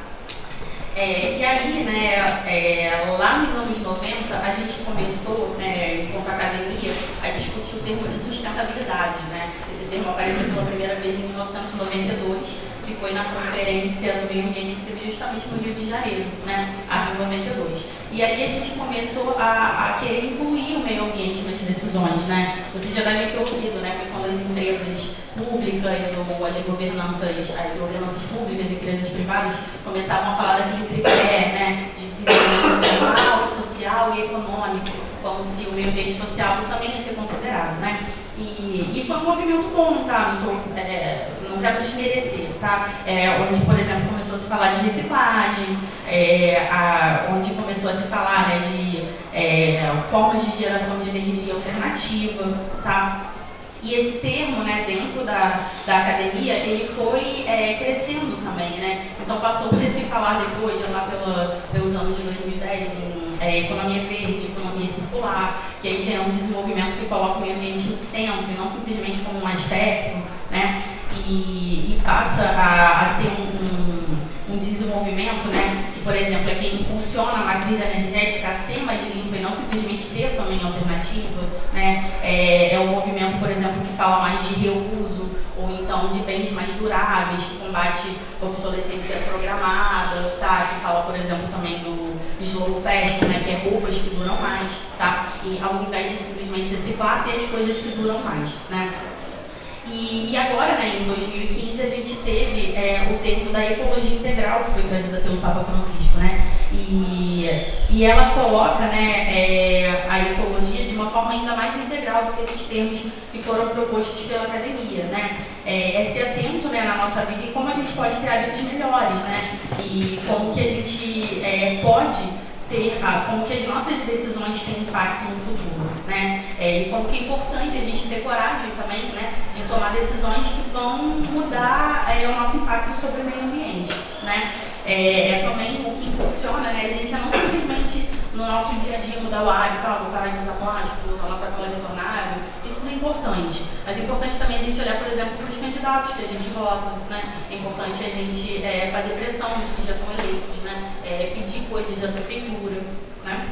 E aí, né, lá nos anos 90, a gente começou, né, enquanto academia, a discutir o termo de sustentabilidade, né? Esse termo apareceu pela primeira vez em 1992, que foi na conferência do meio ambiente que teve justamente no Rio de Janeiro, né, a Rio 92. E aí a gente começou a querer incluir o meio ambiente nas decisões, né? Vocês já devem ter ouvido, né, quando as empresas públicas ou as governanças públicas e empresas privadas começavam a falar daquele tripé, né, de desenvolvimento ambiental, social e econômico, como se o meio ambiente fosse algo também a ser considerado, né? E foi um movimento bom, tá? Não quero desmerecer, tá? Onde, por exemplo, começou a se falar de reciclagem, onde começou a se falar, né, de formas de geração de energia alternativa, tá? E esse termo, né, dentro da academia, ele foi crescendo também, né? Então passou-se a se falar depois, lá pelos anos de 2010, em economia verde, economia circular, que aí já é um desenvolvimento que coloca o meio ambiente no centro, e não simplesmente como um aspecto, né? E passa a ser um desenvolvimento, né, que, por exemplo, é quem impulsiona a matriz energética a ser mais limpa e não simplesmente ter também alternativa, né, é um movimento, por exemplo, que fala mais de reuso ou então de bens mais duráveis, que combate a obsolescência programada, tá, que fala, por exemplo, também do slow fashion, né, que é roupas que duram mais, tá, e ao invés de simplesmente reciclar, ter as coisas que duram mais, né. E agora, né, em 2015, a gente teve o termo da ecologia integral, que foi trazida pelo Papa Francisco, né? E ela coloca, né, a ecologia de uma forma ainda mais integral do que esses termos que foram propostos pela academia, né? É ser atento, né, na nossa vida e como a gente pode ter hábitos melhores, né? E como que a gente pode ter, como que as nossas decisões têm impacto no futuro, né? E como que é importante a gente ter coragem também, né, de tomar decisões que vão mudar o nosso impacto sobre o meio ambiente, né? Também o que impulsiona, né, a gente a não simplesmente no nosso dia a dia mudar o hábito, voltar a usar plástico, usar nossa cola retornável, isso tudo é importante. Mas é importante também a gente olhar, por exemplo, para os candidatos que a gente vota, né? É importante a gente fazer pressão nos que já estão eleitos, né? Pedir coisas da prefeitura, né?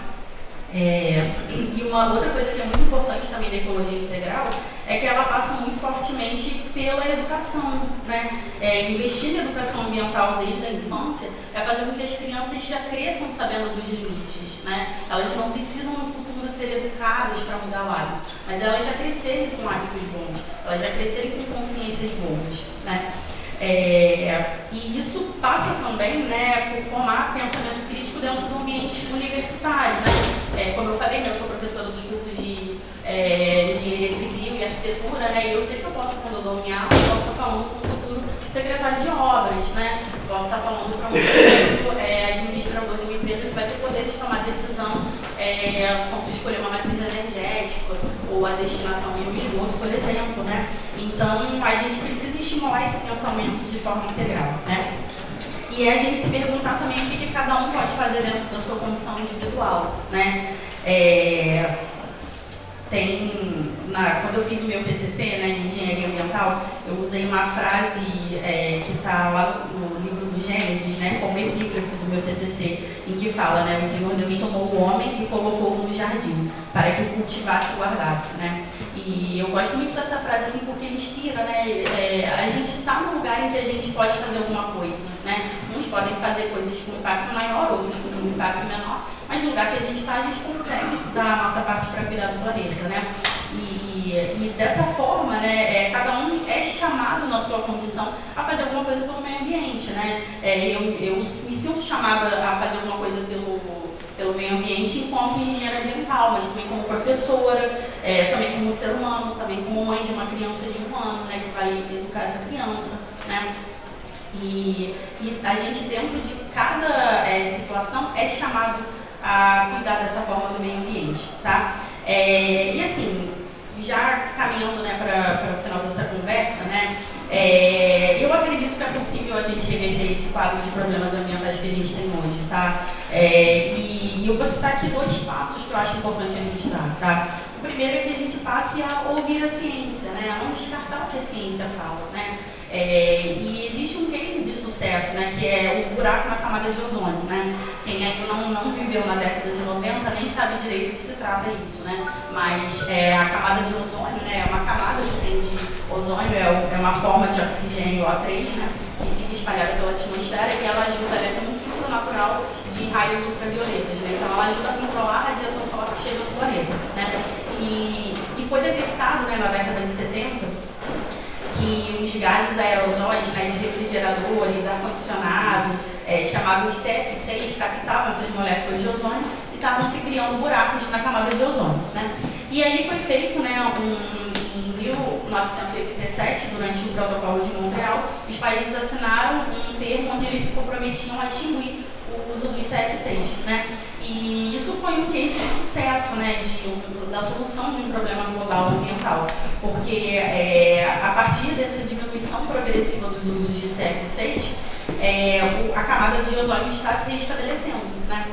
E uma outra coisa que é muito importante também da ecologia integral é que ela passa muito fortemente pela educação, né? Investir na educação ambiental desde a infância é fazer com que as crianças já cresçam sabendo dos limites, né? Elas não precisam no futuro ser educadas para mudar o hábito, mas elas já crescerem com hábitos bons, elas já crescerem com consciências boas, né? E isso passa também, né, por formar pensamento crítico dentro do ambiente universitário, né? Como eu falei, né, eu sou professora dos cursos de engenharia civil e arquitetura, né, e eu sei que eu posso, quando eu dou minha aula, eu posso estar falando com o futuro secretário de obras, né? Posso estar falando para um futuro administrador de uma empresa que vai ter poder de tomar decisão quanto escolher uma matriz energética ou a destinação de um esgoto, por exemplo, né? Então, a gente precisa estimular esse pensamento de forma integral, né? E a gente se perguntar também o que cada um pode fazer dentro da sua condição individual, né? Quando eu fiz o meu TCC, né, em engenharia ambiental, eu usei uma frase que está lá no livro do Gênesis, né, como epígrafe do meu TCC, em que fala, né, o Senhor Deus tomou o homem e colocou-o no jardim, para que o cultivasse e guardasse, né. E eu gosto muito dessa frase, assim, porque inspira, né, a gente está num lugar em que a gente pode fazer alguma coisa, né. Uns podem fazer coisas com impacto maior, outros com um impacto menor, mas no lugar que a gente está, a gente consegue dar a nossa parte para cuidar do planeta, né. E dessa forma, né, cada um é chamado na sua condição a fazer alguma coisa pelo meio ambiente, né. Eu me sinto chamada a fazer alguma coisa pelo meio ambiente enquanto engenheira ambiental, mas também como professora, também como ser humano, também como mãe de uma criança de 1 ano, né, que vai educar essa criança, né. E a gente, dentro de cada situação, é chamado a cuidar dessa forma do meio ambiente, tá? E assim, já caminhando, né, para o final dessa conversa, né, possível a gente reverter esse quadro de problemas ambientais que a gente tem hoje, tá? E eu vou citar aqui 2 passos que eu acho importante a gente dar, tá? O primeiro é que a gente passe a ouvir a ciência, né? A não descartar o que a ciência fala, né? E existe um case de sucesso, né, que é o buraco na camada de ozônio, né? Quem ainda não viveu na década de 90 nem sabe direito o que se trata isso, né? Mas a camada de ozônio, né, é uma camada que tem de ozônio, é uma forma de oxigênio O3, né, que fica espalhada pela atmosfera e ela ajuda, ela é como um filtro natural de raios ultravioletas, né? Então ela ajuda a controlar a radiação solar que chega no planeta, né? E foi detectado, né, na década de 70 que os gases aerosóis, né, de refrigeradores, ar-condicionado, chamados CF6, captavam essas moléculas de ozônio e estavam se criando buracos na camada de ozônio, né? E aí foi feito, né, em 1987, durante o Protocolo de Montreal, os países assinaram um termo onde eles se comprometiam a extinguir o uso dos CF6, né? E isso foi um case de sucesso, né, da solução de um problema global ambiental, porque a partir dessa diminuição progressiva dos usos de CF6, a camada de ozônio está se restabelecendo, né?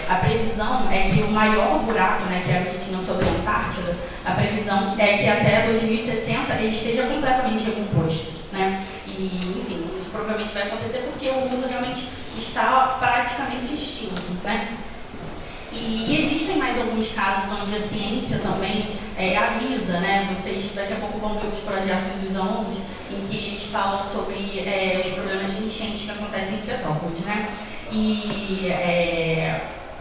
A previsão é que o maior buraco, né, que era o que tinha sobre a Antártida, a previsão é que até 2060 ele esteja completamente recomposto, né? E, enfim, isso provavelmente vai acontecer porque o uso realmente está praticamente extinto, né? E existem mais alguns casos onde a ciência também avisa, né? Vocês daqui a pouco vão ver os projetos dos alunos em que eles falam sobre os problemas de enchente que acontecem em Petrópolis, né? E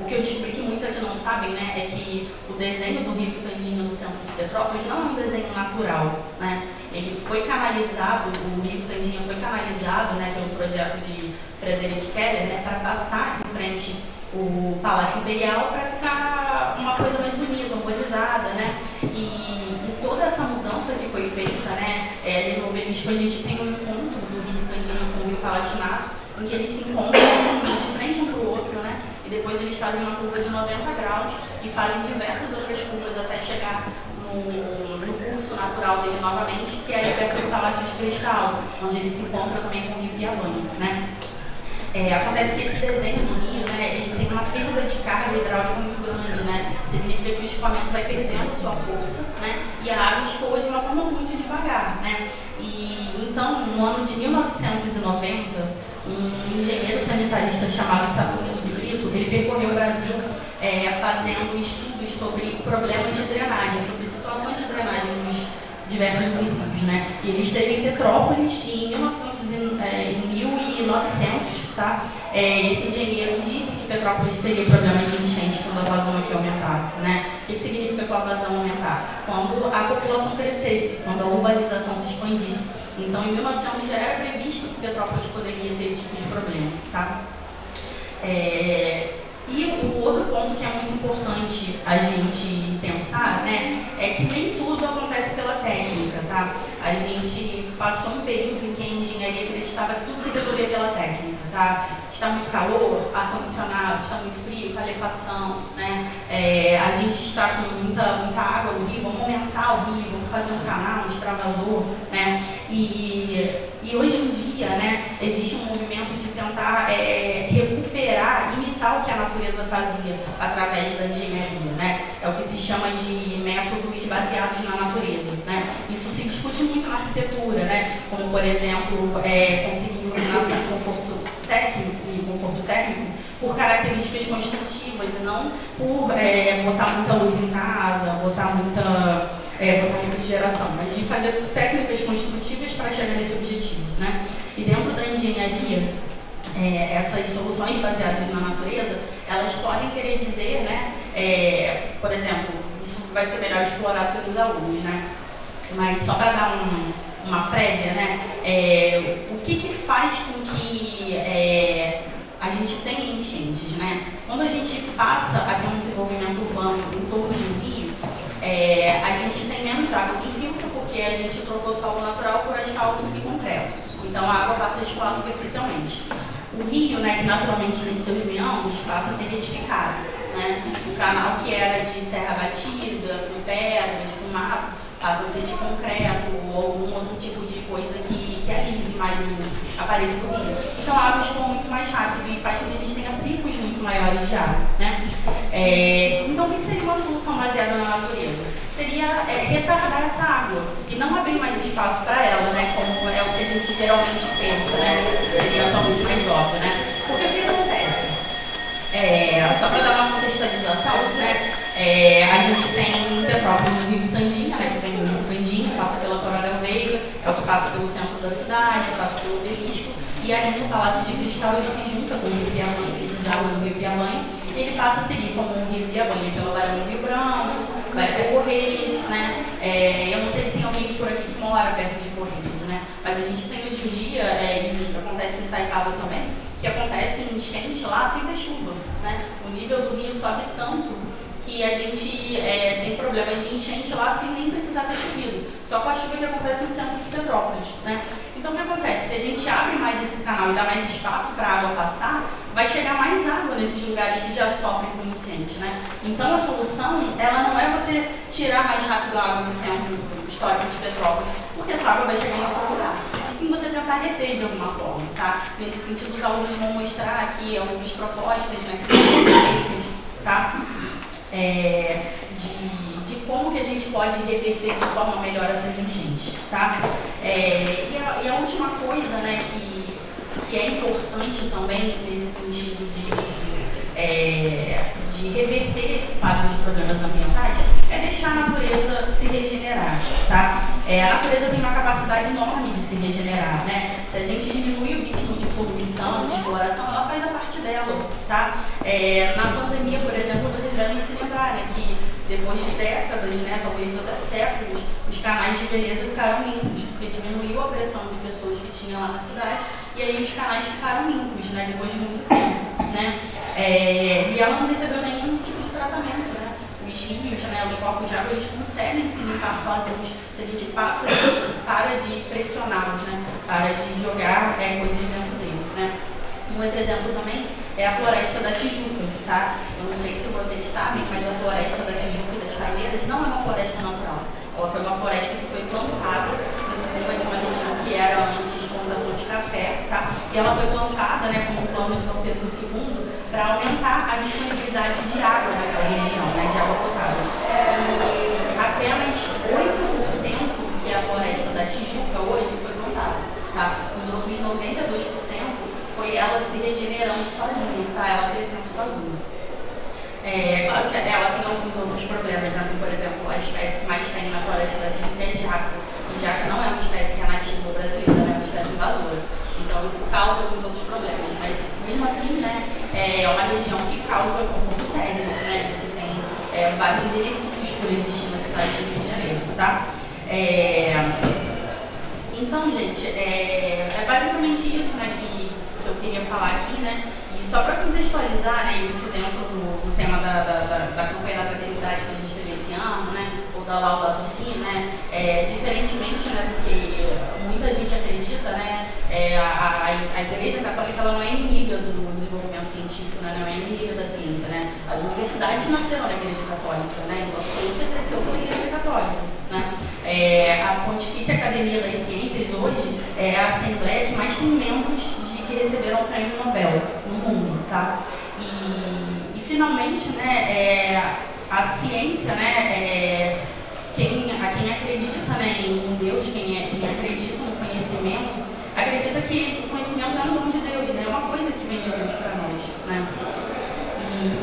o que eu descobri que muitos aqui não sabem, né, é que o desenho do Rio Pitangui no centro de Petrópolis não é um desenho natural, né? Ele foi canalizado, o Rio Pitangui foi canalizado, né, pelo projeto de Frederic Keller, né, para passar em frente o Palácio Imperial para ficar uma coisa mais bonita, urbanizada, né? E toda essa mudança que foi feita, né, ali no Obelisco a gente tem um encontro do Rio Pitangui com o Rio Palatinato, em que eles se encontram de frente um para o outro, né? E depois eles fazem uma curva de 90 graus e fazem diversas outras curvas até chegar no curso natural dele novamente, que é perto do Palácio de Cristal, onde ele se encontra também com o Rio Piabanha, né? Acontece que esse desenho do rio, né, ele tem uma perda de carga hidráulica muito grande, né? Significa que o escoamento vai perdendo sua força, né? E a água escoa de uma forma muito devagar, né? E então, no ano de 1990, um engenheiro sanitarista chamado Saturnino de Brito, ele percorreu o Brasil fazendo estudos sobre problemas de drenagem, sobre situações de drenagem nos diversos municípios, né? E ele esteve em Petrópolis e em 1900, tá? Esse engenheiro disse que Petrópolis teria problemas de enchente quando a vazão aqui aumentasse, né? O que significa com a vazão aumentar? Quando a população crescesse, quando a urbanização se expandisse. Então, em 1900 já era previsto que Petrópolis poderia ter esse tipo de problema, tá? E o outro ponto que é muito importante a gente pensar, né, é que nem tudo acontece pela técnica, tá? A gente passou um período em que a engenharia acreditava que tudo se resolvia pela técnica, tá? Está muito calor, ar-condicionado, está muito frio, calefação, né? A gente está com muita água no rio, vamos aumentar o rio, vamos fazer um canal, um extravasor, né? E hoje em dia, né, existe um movimento de tentar recuperar, imitar o que a natureza fazia através da engenharia, né? É o que se chama de métodos baseados na natureza, né? Isso se discute muito na arquitetura, né? Como, por exemplo, conseguir iluminação e conforto técnico por características construtivas e não por botar muita luz em casa, botar refrigeração, mas de fazer técnicas construtivas para chegar nesse objetivo, né? E dentro da engenharia, essas soluções baseadas na natureza, elas podem querer dizer, né, por exemplo, isso vai ser melhor explorado pelos alunos, né? Mas só para dar uma prévia, né, o que faz com que a gente tenha enchentes, né? Quando a gente passa a ter um desenvolvimento urbano em torno de um rio, a gente tem menos água de filtro porque a gente trocou solo natural por asfalto e concreto. Então a água passa a escoar superficialmente. O rio, né, que naturalmente tem seus meandros, passa a ser retificado, né? O canal que era de terra batida, com pedras, com mato, passa a ser de concreto ou algum outro tipo de coisa que alise mais a parede do rio. Então a água escoa muito mais rápido e faz com que a gente tenha picos muito maiores de água, né? Então o que seria uma solução baseada na natureza? Seria retardar essa água e não abrir mais espaço para ela, né? Como é o que a gente geralmente pensa, né? Seria talvez mais óbvio, né? Porque o que acontece? Só para dar uma contextualização, né? A gente tem Petrópolis no Rio Tandinha, né? Que vem do Rio Tandinha, passa pela Coronel Veiga, é o que passa pelo centro da cidade, passa pelo Obelisco, e ali no Palácio de Cristal ele se junta com o Rio Viamanha, ele deságua no Rio Viamanha, e ele passa a seguir como o Rio Viamanha pelo Barão do Rio Branco, vai para Correios, né? Eu não sei se tem alguém por aqui que mora perto de Correios, né? Mas a gente tem hoje em dia, e acontece em Itaipava também, que acontece enchente lá sem ter chuva, né? O nível do rio sobe tanto que a gente tem problemas de enchente lá sem nem precisar ter chovido, só com a chuva que acontece no centro de Petrópolis, né? Então o que acontece? Se a gente abre mais esse canal e dá mais espaço para a água passar, vai chegar mais água nesses lugares que já sofrem com enchente, né? Então a solução, ela não é você tirar mais rápido a água do centro histórico de Petrópolis, porque essa água vai chegar em outro lugar. E sim você tentar reter de alguma forma, tá? Nesse sentido, os alunos vão mostrar aqui algumas propostas, né, que podem ser feitas, tá? De como que a gente pode reverter de forma melhor essas enchentes, tá? E a última coisa, né, que é importante também nesse sentido de reverter esse quadro de problemas ambientais é deixar a natureza se regenerar, tá? A natureza tem uma capacidade enorme de se regenerar, né? Se a gente diminui o ritmo de poluição, de exploração, ela faz a parte dela, tá? Na pandemia, por exemplo, vocês devem se lembrar, né, que depois de décadas, né, talvez até séculos, os canais de beleza ficaram limpos, porque diminuiu a pressão de pessoas que tinha lá na cidade, e aí os canais ficaram limpos, né, depois de muito tempo, né? E ela não recebeu nenhum tipo de tratamento, né? Os rios, né, os corpos de água, eles conseguem se limpar sozinhos se a gente para de pressioná-los, né? Para de jogar coisas dentro dele, né? Um outro exemplo também é a Floresta da Tijuca, tá? Eu não sei se vocês sabem, mas a Floresta da Tijuca e das Palmeiras não é uma floresta natural. Ela foi uma floresta que foi plantada em cima de uma região que era antes plantação de café, tá? E ela foi plantada, né, como plano de Dom Pedro II para aumentar a disponibilidade de água naquela região, né, de água potável. E apenas 8% que é a Floresta da Tijuca hoje foi plantada, tá? Os outros 92% foi ela se regenerando sozinha, tá? Ela crescendo sozinha. Claro que ela tem alguns outros problemas, né? Como, por exemplo, a espécie que mais tem na Floresta da Tijuca é jaca. E jaca não é uma espécie que é nativa brasileira, né? É uma espécie invasora. Então isso causa alguns outros problemas. Mas mesmo assim, né? É uma região que causa conforto térmico, né? Que tem vários benefícios por existir na cidade do Rio de Janeiro, tá? Então, gente, é basicamente isso, né? Que eu queria falar aqui, né? E só para contextualizar, né, isso dentro do tema da campanha da fraternidade que a gente teve esse ano, né, ou da Laudato Si, né, diferentemente, né, porque muita gente acredita, né, a Igreja Católica ela não é inimiga do desenvolvimento científico, né, não é inimiga da ciência, né, as universidades nasceram na Igreja Católica, né, então a ciência cresceu pela Igreja Católica, né. A Pontifícia Academia das Ciências hoje é a assembleia que mais tem membros que receberam o prêmio Nobel no mundo, tá? E finalmente, né, a ciência, né, quem acredita, né, em Deus, quem acredita no conhecimento, acredita que o conhecimento é um dom de Deus, né? É uma coisa que vem de Deus para nós, né?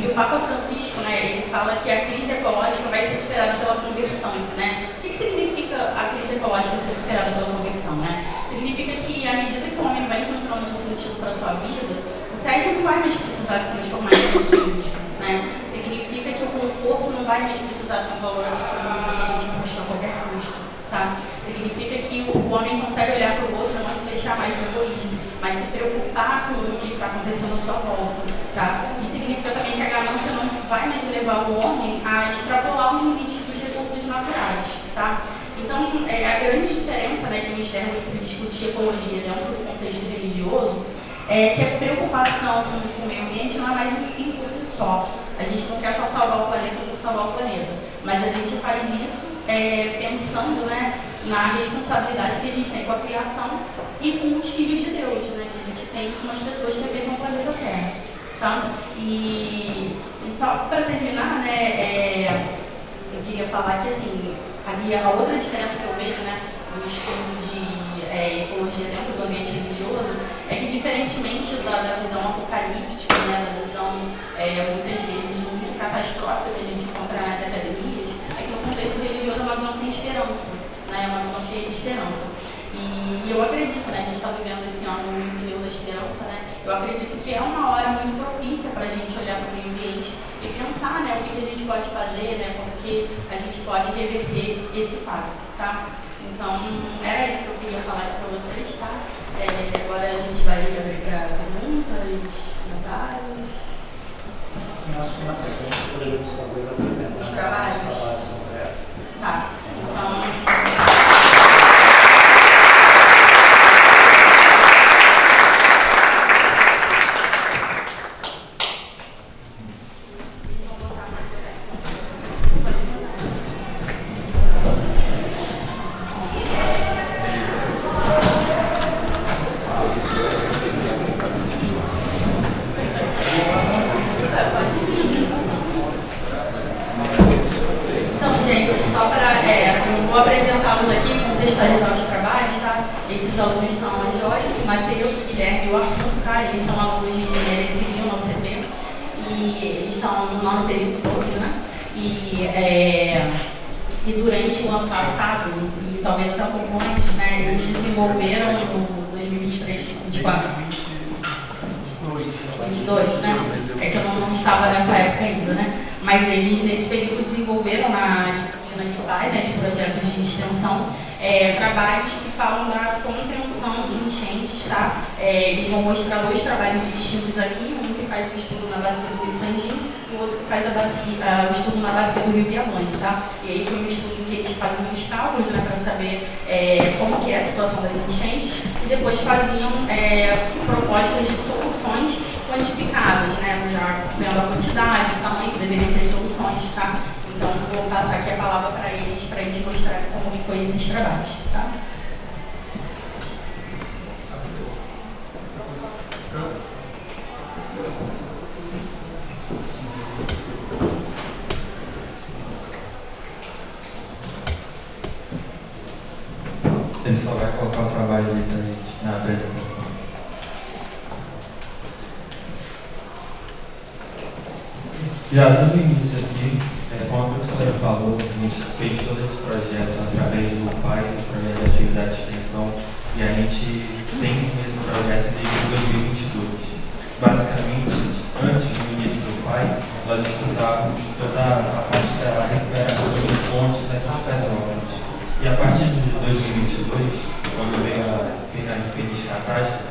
E o Papa Francisco, né, ele fala que a crise ecológica vai ser superada pela conversão, né? O que significa a crise ecológica ser superada pela conversão, né? Significa que à medida que o homem vai encontrando um sentido para a sua vida, o tédio não vai mais precisar se transformar em consumismo, né? Significa que o conforto não vai mais precisar ser um valor absoluto que a gente busca a qualquer custo, tá? Significa que o homem consegue olhar para o outro e não se deixar mais no egoísmo, mas se preocupar com o que está acontecendo à sua volta, tá? E significa também que a ganância não vai mais levar o homem a extrapolar os limites dos recursos naturais, tá? Então, a grande diferença, né, que o Ministério entre discutir ecologia dentro do contexto religioso é que a preocupação com o meio ambiente não é mais um fim por si só. A gente não quer só salvar o planeta por salvar o planeta, mas a gente faz isso pensando, né, na responsabilidade que a gente tem com a criação e com os filhos de Deus, né, que a gente tem com as pessoas que habitam o planeta Terra. Tá? E só para terminar, né, eu queria falar que assim, ali a outra diferença que eu vejo, né, no estudo de ecologia dentro do ambiente religioso é que, diferentemente da visão apocalíptica, né, da visão muitas vezes muito catastrófica que a gente encontra nas academias, é que no contexto religioso é uma visão que tem esperança, né, é uma visão cheia de esperança. E eu acredito, né, a gente está vivendo esse ano o Jubileu da Esperança, né, eu acredito que é uma hora muito propícia para a gente olhar para o meio ambiente e pensar, né, o que a gente pode fazer, né, como que a gente pode reverter esse impacto, tá? Então, era isso que eu queria falar para vocês, tá? Agora a gente vai abrir para perguntas, comentários. Sim, acho que na sequência poderíamos talvez apresentar os trabalhos concretos. Tá, então... E durante o ano passado, e talvez até um pouco antes, né, eles desenvolveram no 2023, 2024, 2022, né? É que eu não estava nessa época ainda, né? Mas eles nesse período desenvolveram na disciplina de PAI, né, de projetos de extensão, trabalhos que falam da contenção de enchentes, tá? Eles vão mostrar 2 trabalhos distintos aqui, um que faz o estudo na bacia do Rio Tangim e o outro que faz o estudo na bacia do Rio Piamani, tá? E aí foi um estudo que eles faziam os cálculos, né, para saber como que é a situação das enchentes e depois faziam propostas de soluções quantificadas, né, já vendo a quantidade, o tamanho que deveriam ter soluções, tá? Então, vou passar aqui a palavra para eles mostrarem como que foi esses trabalhos, tá? Ele só vai colocar o trabalho ali pra gente na apresentação. Já dando início aqui, como a professora falou, a gente fez todo esse projeto através do PAI, do projeto de atividade de extensão, e a gente tem esse projeto desde 2022. Basicamente, antes do início do PAI, nós estudávamos toda a parte da recuperação de fontes daqui de Petrópolis. E a partir de 2022, quando veio a Feliz Catástrofe,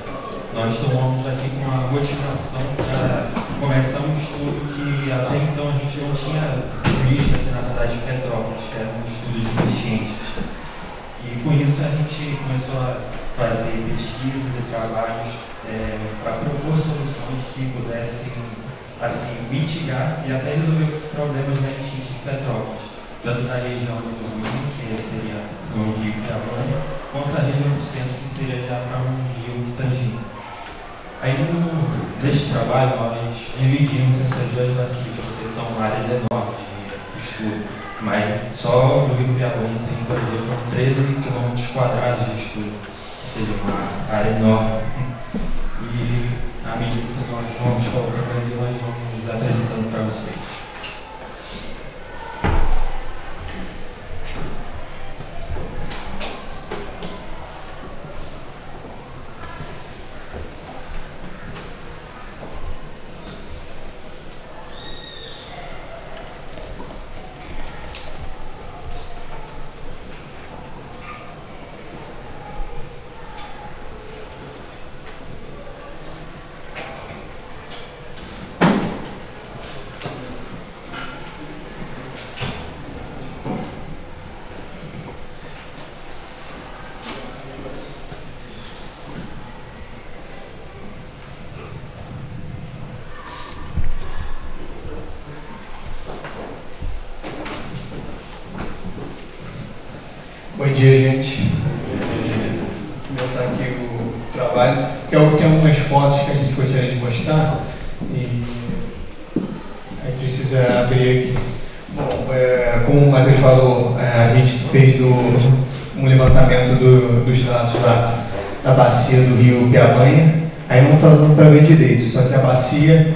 nós tomamos assim uma motivação para começar um estudo que até então a gente não tinha visto aqui na cidade de Petrópolis, que era um estudo de enchentes. E com isso a gente começou a fazer pesquisas e trabalhos para propor soluções que pudessem assim, mitigar e até resolver problemas da enchente de Petrópolis, tanto na região do Rio, que seria no Rio Piamani, quanto a região do centro, que seria já para um Rio Tangim. Aí, neste trabalho, nós dividimos essas 2 bacias, porque são áreas enormes de estudo, mas só o Rio Piamani tem, por exemplo, 13 km² de estudo, ou seja, uma área enorme. E, à medida que nós vamos colocando ali, nós vamos apresentando para vocês. Bom dia, gente. Vou começar aqui o trabalho, que tem algumas fotos que a gente gostaria de mostrar e aí precisa abrir aqui. Bom, como o Matheus falou, a gente fez um levantamento dos dados da bacia do rio Piabanha. Aí não está dando para ver direito, só que a bacia,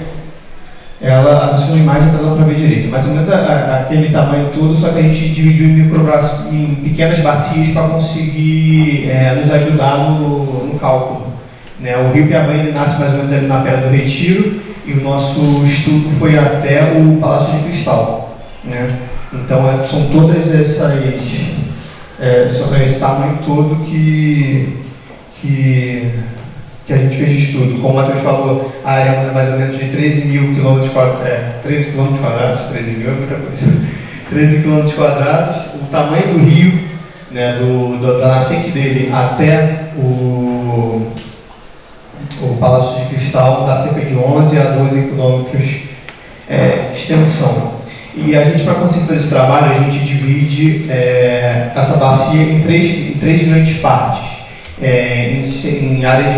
a sua imagem está dando para ver direito. Mais ou menos aquele tamanho todo, só que a gente dividiu em pequenas bacias para conseguir nos ajudar no cálculo. Né? O rio Piabanha ele nasce mais ou menos ali na Pedra do Retiro e o nosso estudo foi até o Palácio de Cristal. Né? Então são todas esse tamanho todo que a gente fez de estudo. Como o Matheus falou, a área é mais ou menos de 13 mil quilômetros quadrados, 13 quilômetros quadrados, 13 mil é muita coisa, 13 quilômetros quadrados. O tamanho do rio, né, da nascente dele até o Palácio de Cristal dá cerca de 11 a 12 quilômetros de extensão. E a gente, para conseguir fazer esse trabalho, a gente divide essa bacia em três grandes partes. Em área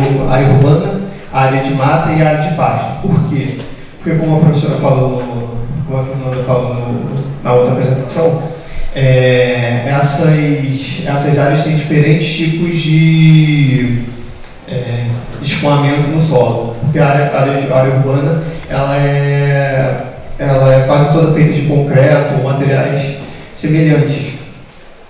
urbana, área de mata e área de pasto. Por quê? Porque como a professora falou, como a Fernanda falou na outra apresentação, essas áreas têm diferentes tipos de escoamento no solo. Porque a área urbana ela é quase toda feita de concreto ou materiais semelhantes.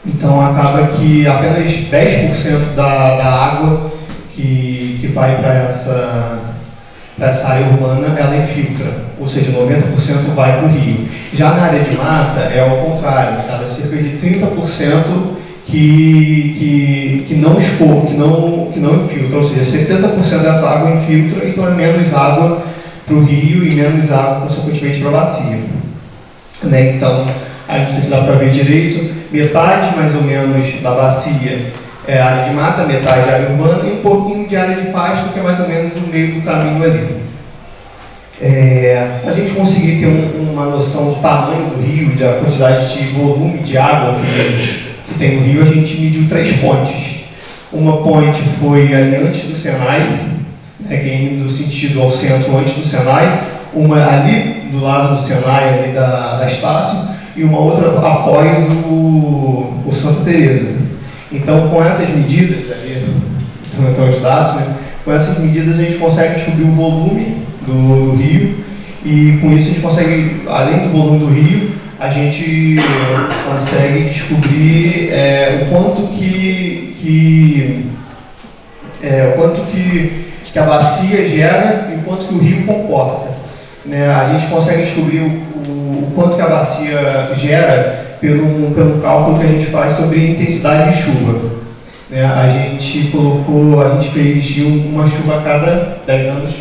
Então acaba que apenas 10% da água que vai para essa área urbana ela infiltra, ou seja, 90% vai para o rio. Já na área de mata é ao contrário, cada cerca de 30% que não escoa, que não infiltra, ou seja, 70% dessa água infiltra, então é menos água para o rio e menos água consequentemente para a bacia. Né? Então, aí não sei se dá para ver direito, metade mais ou menos da bacia é área de mata, metade área urbana e um pouquinho de área de pasto, que é mais ou menos o meio do caminho ali. Para a gente conseguir ter uma noção do tamanho do rio e da quantidade de volume de água que tem no rio, a gente mediu 3 pontes. Uma ponte foi ali antes do Senai, né, que é indo no sentido ao centro antes do Senai, uma ali do lado do Senai, ali da Estácio, e uma outra após o Santa Teresa. Então, com essas medidas, ali, então os dados, né, com essas medidas a gente consegue descobrir o volume do rio e com isso a gente consegue, além do volume do rio, a gente consegue descobrir o quanto que a bacia gera e o quanto que o rio comporta. Né? A gente consegue descobrir o quanto que a bacia gera pelo cálculo que a gente faz sobre intensidade de chuva. Né? A gente fez uma chuva a cada 10 anos,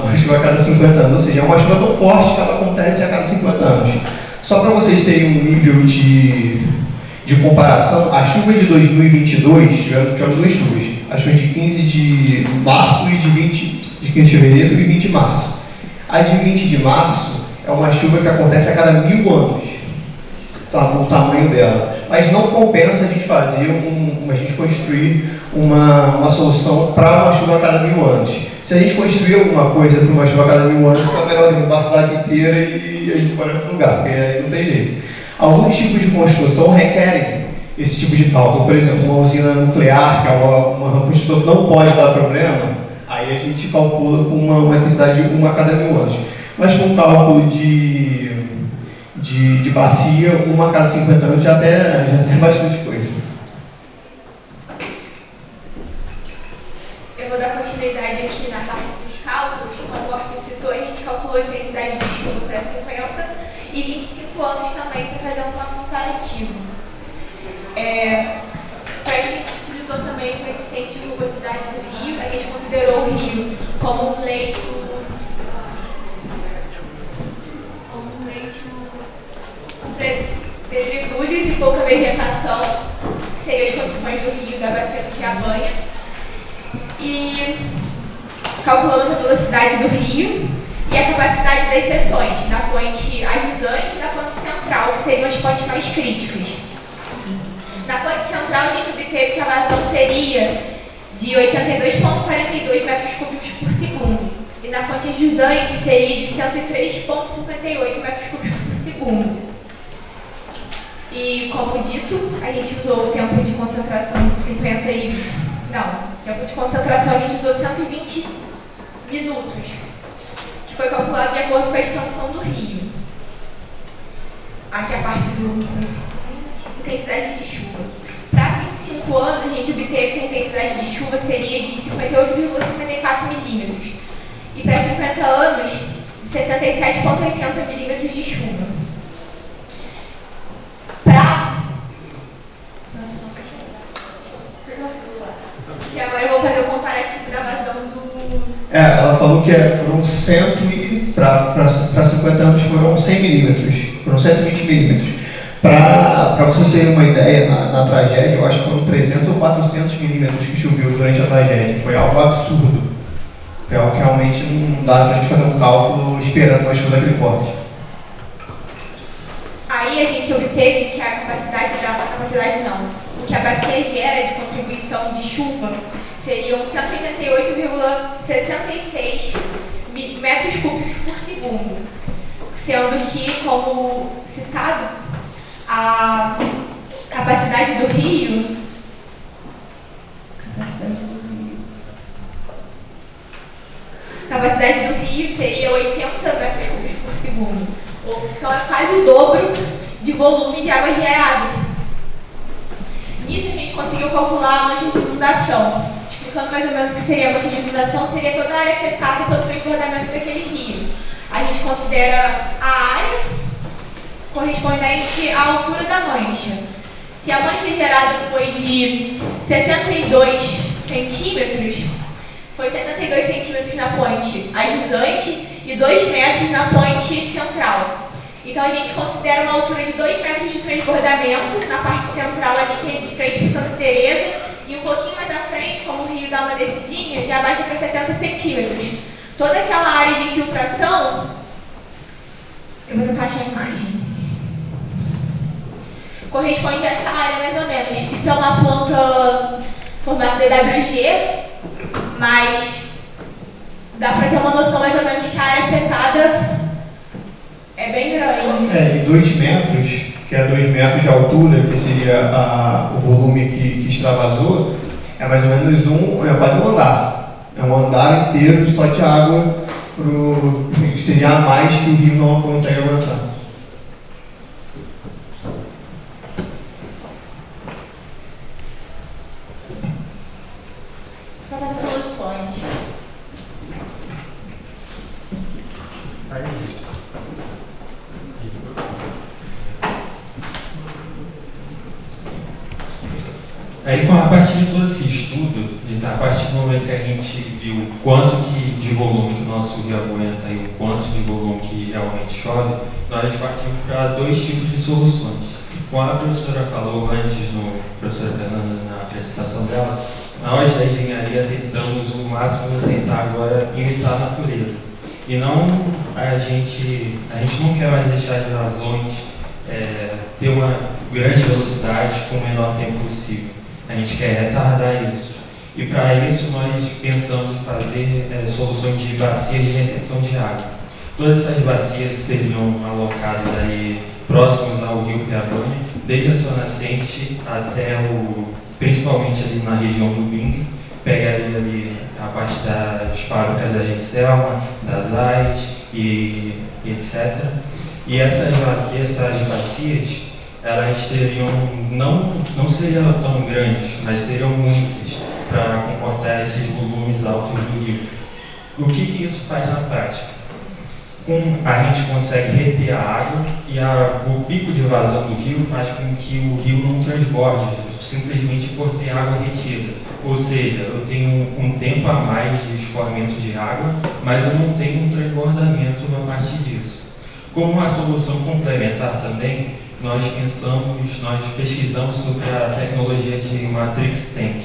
uma chuva a cada 50 anos, ou seja, é uma chuva tão forte que ela acontece a cada 50 anos. Só para vocês terem um nível de comparação, a chuva de 2022, tiveram 2 chuvas, a chuva de 15 de março e de 15 de fevereiro e 20 de março. A de 20 de março é uma chuva que acontece a cada 1000 anos, tá, o tamanho dela. Mas não compensa a gente construir uma solução para uma chuva a cada 1000 anos. Se a gente construir alguma coisa para uma chuva a cada 1000 anos, fica melhor derrubar a cidade inteira e a gente pode ir em outro lugar, porque aí não tem jeito. Alguns tipos de construção requerem esse tipo de cálculo. Por exemplo, uma usina nuclear, que é uma construção que não pode dar problema, aí a gente calcula com uma intensidade de 1 a cada 1000 anos. Mas com um cálculo de bacia, 1 a cada 50 anos já tem bastante coisa. Eu vou dar continuidade aqui na parte dos cálculos. Como o Borges citou, a gente calculou a intensidade de chuva para 50 e 25 anos também para fazer uma comparativo. A gente utilizou também o coeficiente de rugosidade do rio. A gente considerou o rio como um leito com pedregulhos e pouca vegetação, que seriam as condições do rio, da bacia do Piabanha. E calculamos a velocidade do rio e a capacidade das seções, da ponte ajuizante e da ponte central, que seriam as pontes mais críticas. Na ponte central, a gente obteve que a vazão seria de 82,42 metros cúbicos por segundo. E na ponte jusante seria de 103,58 metros cúbicos por segundo. E, como dito, a gente usou o tempo de concentração de 50 e... Não, tempo de concentração a gente usou 120 minutos, que foi calculado de acordo com a extensão do rio. Aqui a parte do intensidade de chuva. Para 25 anos, a gente obteve que a intensidade de chuva seria de 58,54 milímetros. E para 50 anos, de 67,80 milímetros de chuva. Que agora eu vou fazer o comparativo da vazão do... Ela falou que foram 100 para 50 anos foram 100 milímetros, foram 120 milímetros. Para vocês terem uma ideia, na tragédia, eu acho que foram 300 ou 400 milímetros que choveu durante a tragédia. Foi algo absurdo. Foi algo que realmente não dá para a gente fazer um cálculo esperando uma chuva daquele porte. Aí a gente obteve que a o que a bacia gera de contribuição de chuva seriam 188,66 metros cúbicos por segundo, sendo que, como citado, a capacidade do rio seria 80 metros cúbicos por segundo. Então é quase o dobro de volume de água gerado. Nisso a gente conseguiu calcular a mancha de inundação. Explicando mais ou menos o que seria a mancha de inundação, seria toda a área afetada pelo transbordamento daquele rio. A gente considera a área correspondente à altura da mancha. Se a mancha gerada foi de 72 centímetros, foi 72 centímetros na ponte ajusante e 2 metros na ponte central. Então a gente considera uma altura de 2 metros de transbordamento na parte central ali, que é de frente para Santa Teresa, e um pouquinho mais à frente, como o rio dá uma descidinha, já baixa para 70 centímetros. Toda aquela área de infiltração, eu vou tentar achar a imagem, corresponde a essa área mais ou menos. Isso é uma planta formato DWG, mas dá para ter uma noção mais ou menos que a área afetada é bem grande. E 2 metros, que é 2 metros de altura, que seria o volume que extravasou, é mais ou menos quase um andar. É um andar inteiro só de água, que seria a mais que o rio não consegue aguentar. Soluções. Aí, a partir de todo esse estudo, a partir do momento que a gente viu o quanto de volume que o nosso rio aguenta e o quanto de volume que realmente chove, nós partimos para 2 tipos de soluções. Como a professora falou antes, professora Fernanda, na apresentação dela, nós da engenharia tentamos o máximo tentar agora imitar a natureza. E não a gente não quer mais deixar as vazões ter uma grande velocidade com o menor tempo possível. A gente quer retardar isso. E para isso nós pensamos em fazer soluções de bacias de retenção de água. Todas essas bacias seriam alocadas ali próximos ao rio Piabanha, desde a sua nascente até principalmente ali na região do Bing, pegaria ali a parte das fábricas da Selma, das AIS e etc. E essas bacias, elas teriam, não seriam tão grandes, mas seriam muitas para comportar esses volumes altos do rio. O que isso faz na prática? A gente consegue reter a água e o pico de vazão do rio faz com que o rio não transborde, simplesmente por ter água retida. Ou seja, eu tenho um tempo a mais de escoamento de água, mas eu não tenho um transbordamento a partir disso. Como uma solução complementar também, nós pesquisamos sobre a tecnologia de Matrix Tank.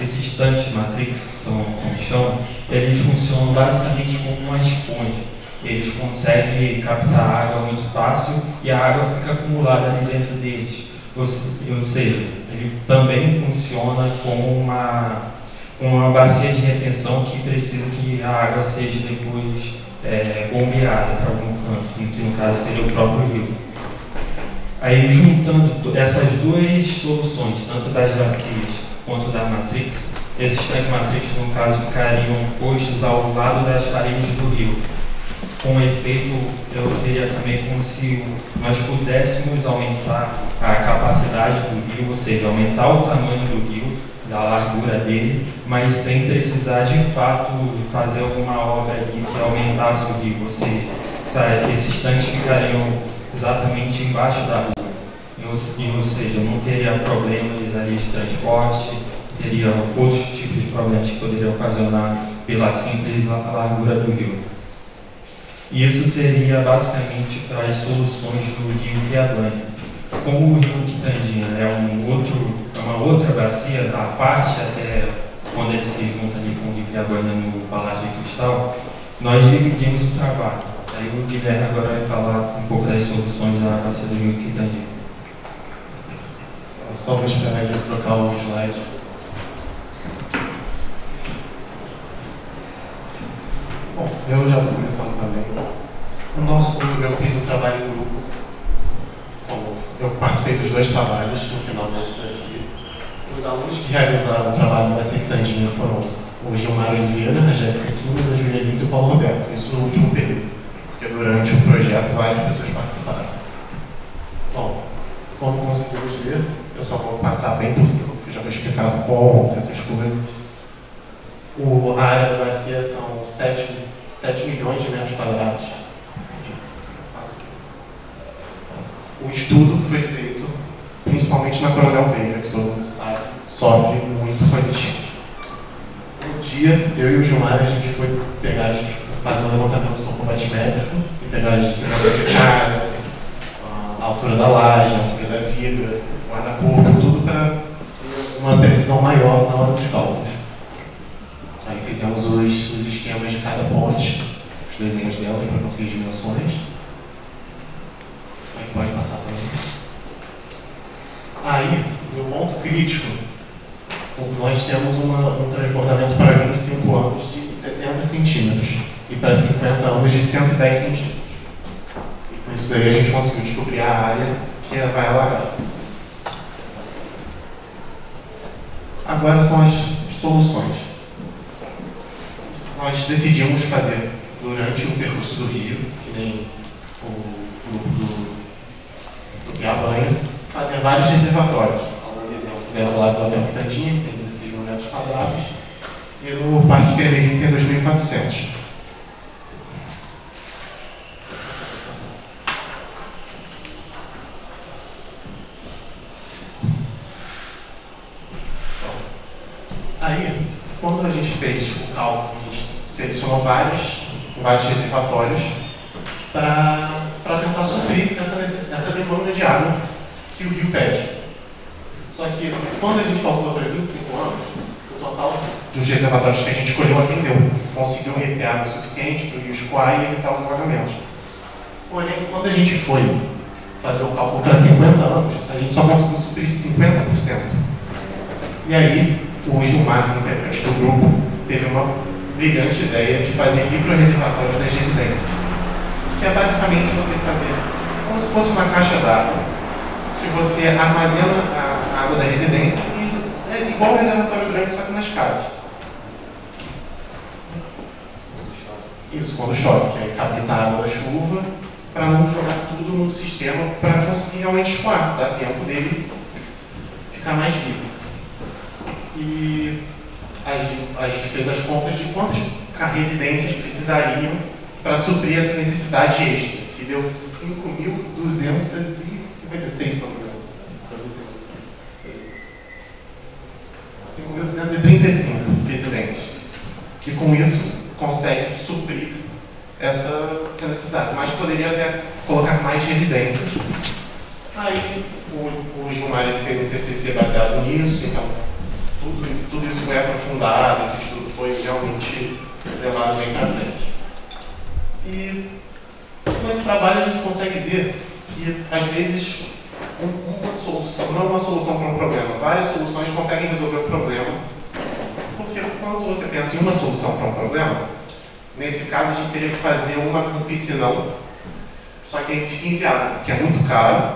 Esses tanques Matrix, que são como chamam, eles funcionam basicamente como uma esponja. Eles conseguem captar água muito fácil e a água fica acumulada ali dentro deles. ou seja, ele também funciona como uma bacia de retenção que precisa que a água seja depois bombeada para algum canto, que no caso seria o próprio rio. Aí, juntando essas duas soluções, tanto das bacias quanto da matrix, esses tanques matrix, no caso, ficariam postos ao lado das paredes do rio. Com efeito, eu teria também como se nós pudéssemos aumentar a capacidade do rio, ou seja, aumentar o tamanho do rio, da largura dele, mas sem precisar de fato fazer alguma obra aqui que aumentasse o rio, ou seja, esses tanques ficariam exatamente embaixo da rua, ou seja, não teria problemas ali de transporte, teria outros tipos de problemas que poderiam ocasionar pela simples largura do rio. Isso seria basicamente para as soluções do rio Viabanha. Como o rio Quitandinha é uma outra bacia, a parte até quando ele se junta ali com o rio Viabanha no Palácio de Cristal, nós dividimos o trabalho. Aí o Guilherme agora vai falar um pouco das soluções da bacia do rio Quitandinha. Só vou esperar ele trocar o slide. Bom, eu já estou começando também. Eu fiz um trabalho em grupo. Eu participei dos dois trabalhos no final desse daqui. Os alunos que realizaram o trabalho da bacia Quitandinha foram o Gilmar Oliveira, a Jéssica Quimas, a Julia Lins e o Paulo Roberto. Isso no último período, porque durante o projeto várias pessoas participaram. Bom, como conseguimos ver, eu só vou passar bem por cima, porque já foi explicado como essas coisas. A área da bacia são 7 milhões de metros quadrados. O estudo foi feito principalmente na Coronel Veiga, que todo mundo sabe, sofre muito com as enchentes. Um dia, eu e o Gilmar, a gente foi fazer um levantamento do topométrico e pegar as dimensões de carga, a altura da laje, a altura da viga, o guarda-corpo, tudo para uma precisão maior na hora dos cálculos. Aí fizemos os esquemas de cada ponte, os desenhos dela para conseguir as dimensões. Aí pode passar também. Aí, no ponto crítico, nós temos um transbordamento para 25 anos de 70 centímetros e para 50 anos de 110 centímetros. E com isso daí a gente conseguiu descobrir a área que vai alagar. Agora são as soluções. Nós decidimos fazer durante o percurso do rio, que nem o grupo do Viabanha, fazer vários reservatórios. Alguns exemplos lá do Hotel Quitandinha, que tem 16 mil metros quadrados, e no Parque Cremeirinho tem 2.400. Aí, quando a gente fez o cálculo, a gente selecionou vários reservatórios para tentar suprir essa demanda de água que o rio pede. Só que, quando a gente calculou para 25 anos, o total dos reservatórios que a gente escolheu atendeu. Conseguiu reter água suficiente para o rio escoar e evitar os alagamentos. Porém, quando a gente foi fazer o cálculo para 50 anos, a gente só conseguiu suprir 50%. E aí, o Gilmar, integrante do grupo, teve uma brilhante ideia de fazer micro-reservatórios nas residências. Que é basicamente você fazer como se fosse uma caixa d'água, que você armazena a água da residência e é igual um reservatório grande, só que nas casas. Isso, quando chove, que é captar a água da chuva para não jogar tudo no sistema para conseguir realmente escoar, dar tempo dele ficar mais vivo. E a gente fez as contas de quantas residências precisariam para suprir essa necessidade extra, que deu 5.256, se não me engano. 5.235 residências, que com isso consegue suprir essa necessidade, mas poderia até colocar mais residências. Aí o Gilmar fez um TCC baseado nisso, então tudo isso foi aprofundado, esse estudo foi realmente levado bem para frente. E com esse trabalho a gente consegue ver que, às vezes, uma solução não uma solução para um problema. Várias soluções conseguem resolver o problema, porque quando você pensa em uma solução para um problema, nesse caso a gente teria que fazer um piscinão, só que aí fica inviável, porque é muito caro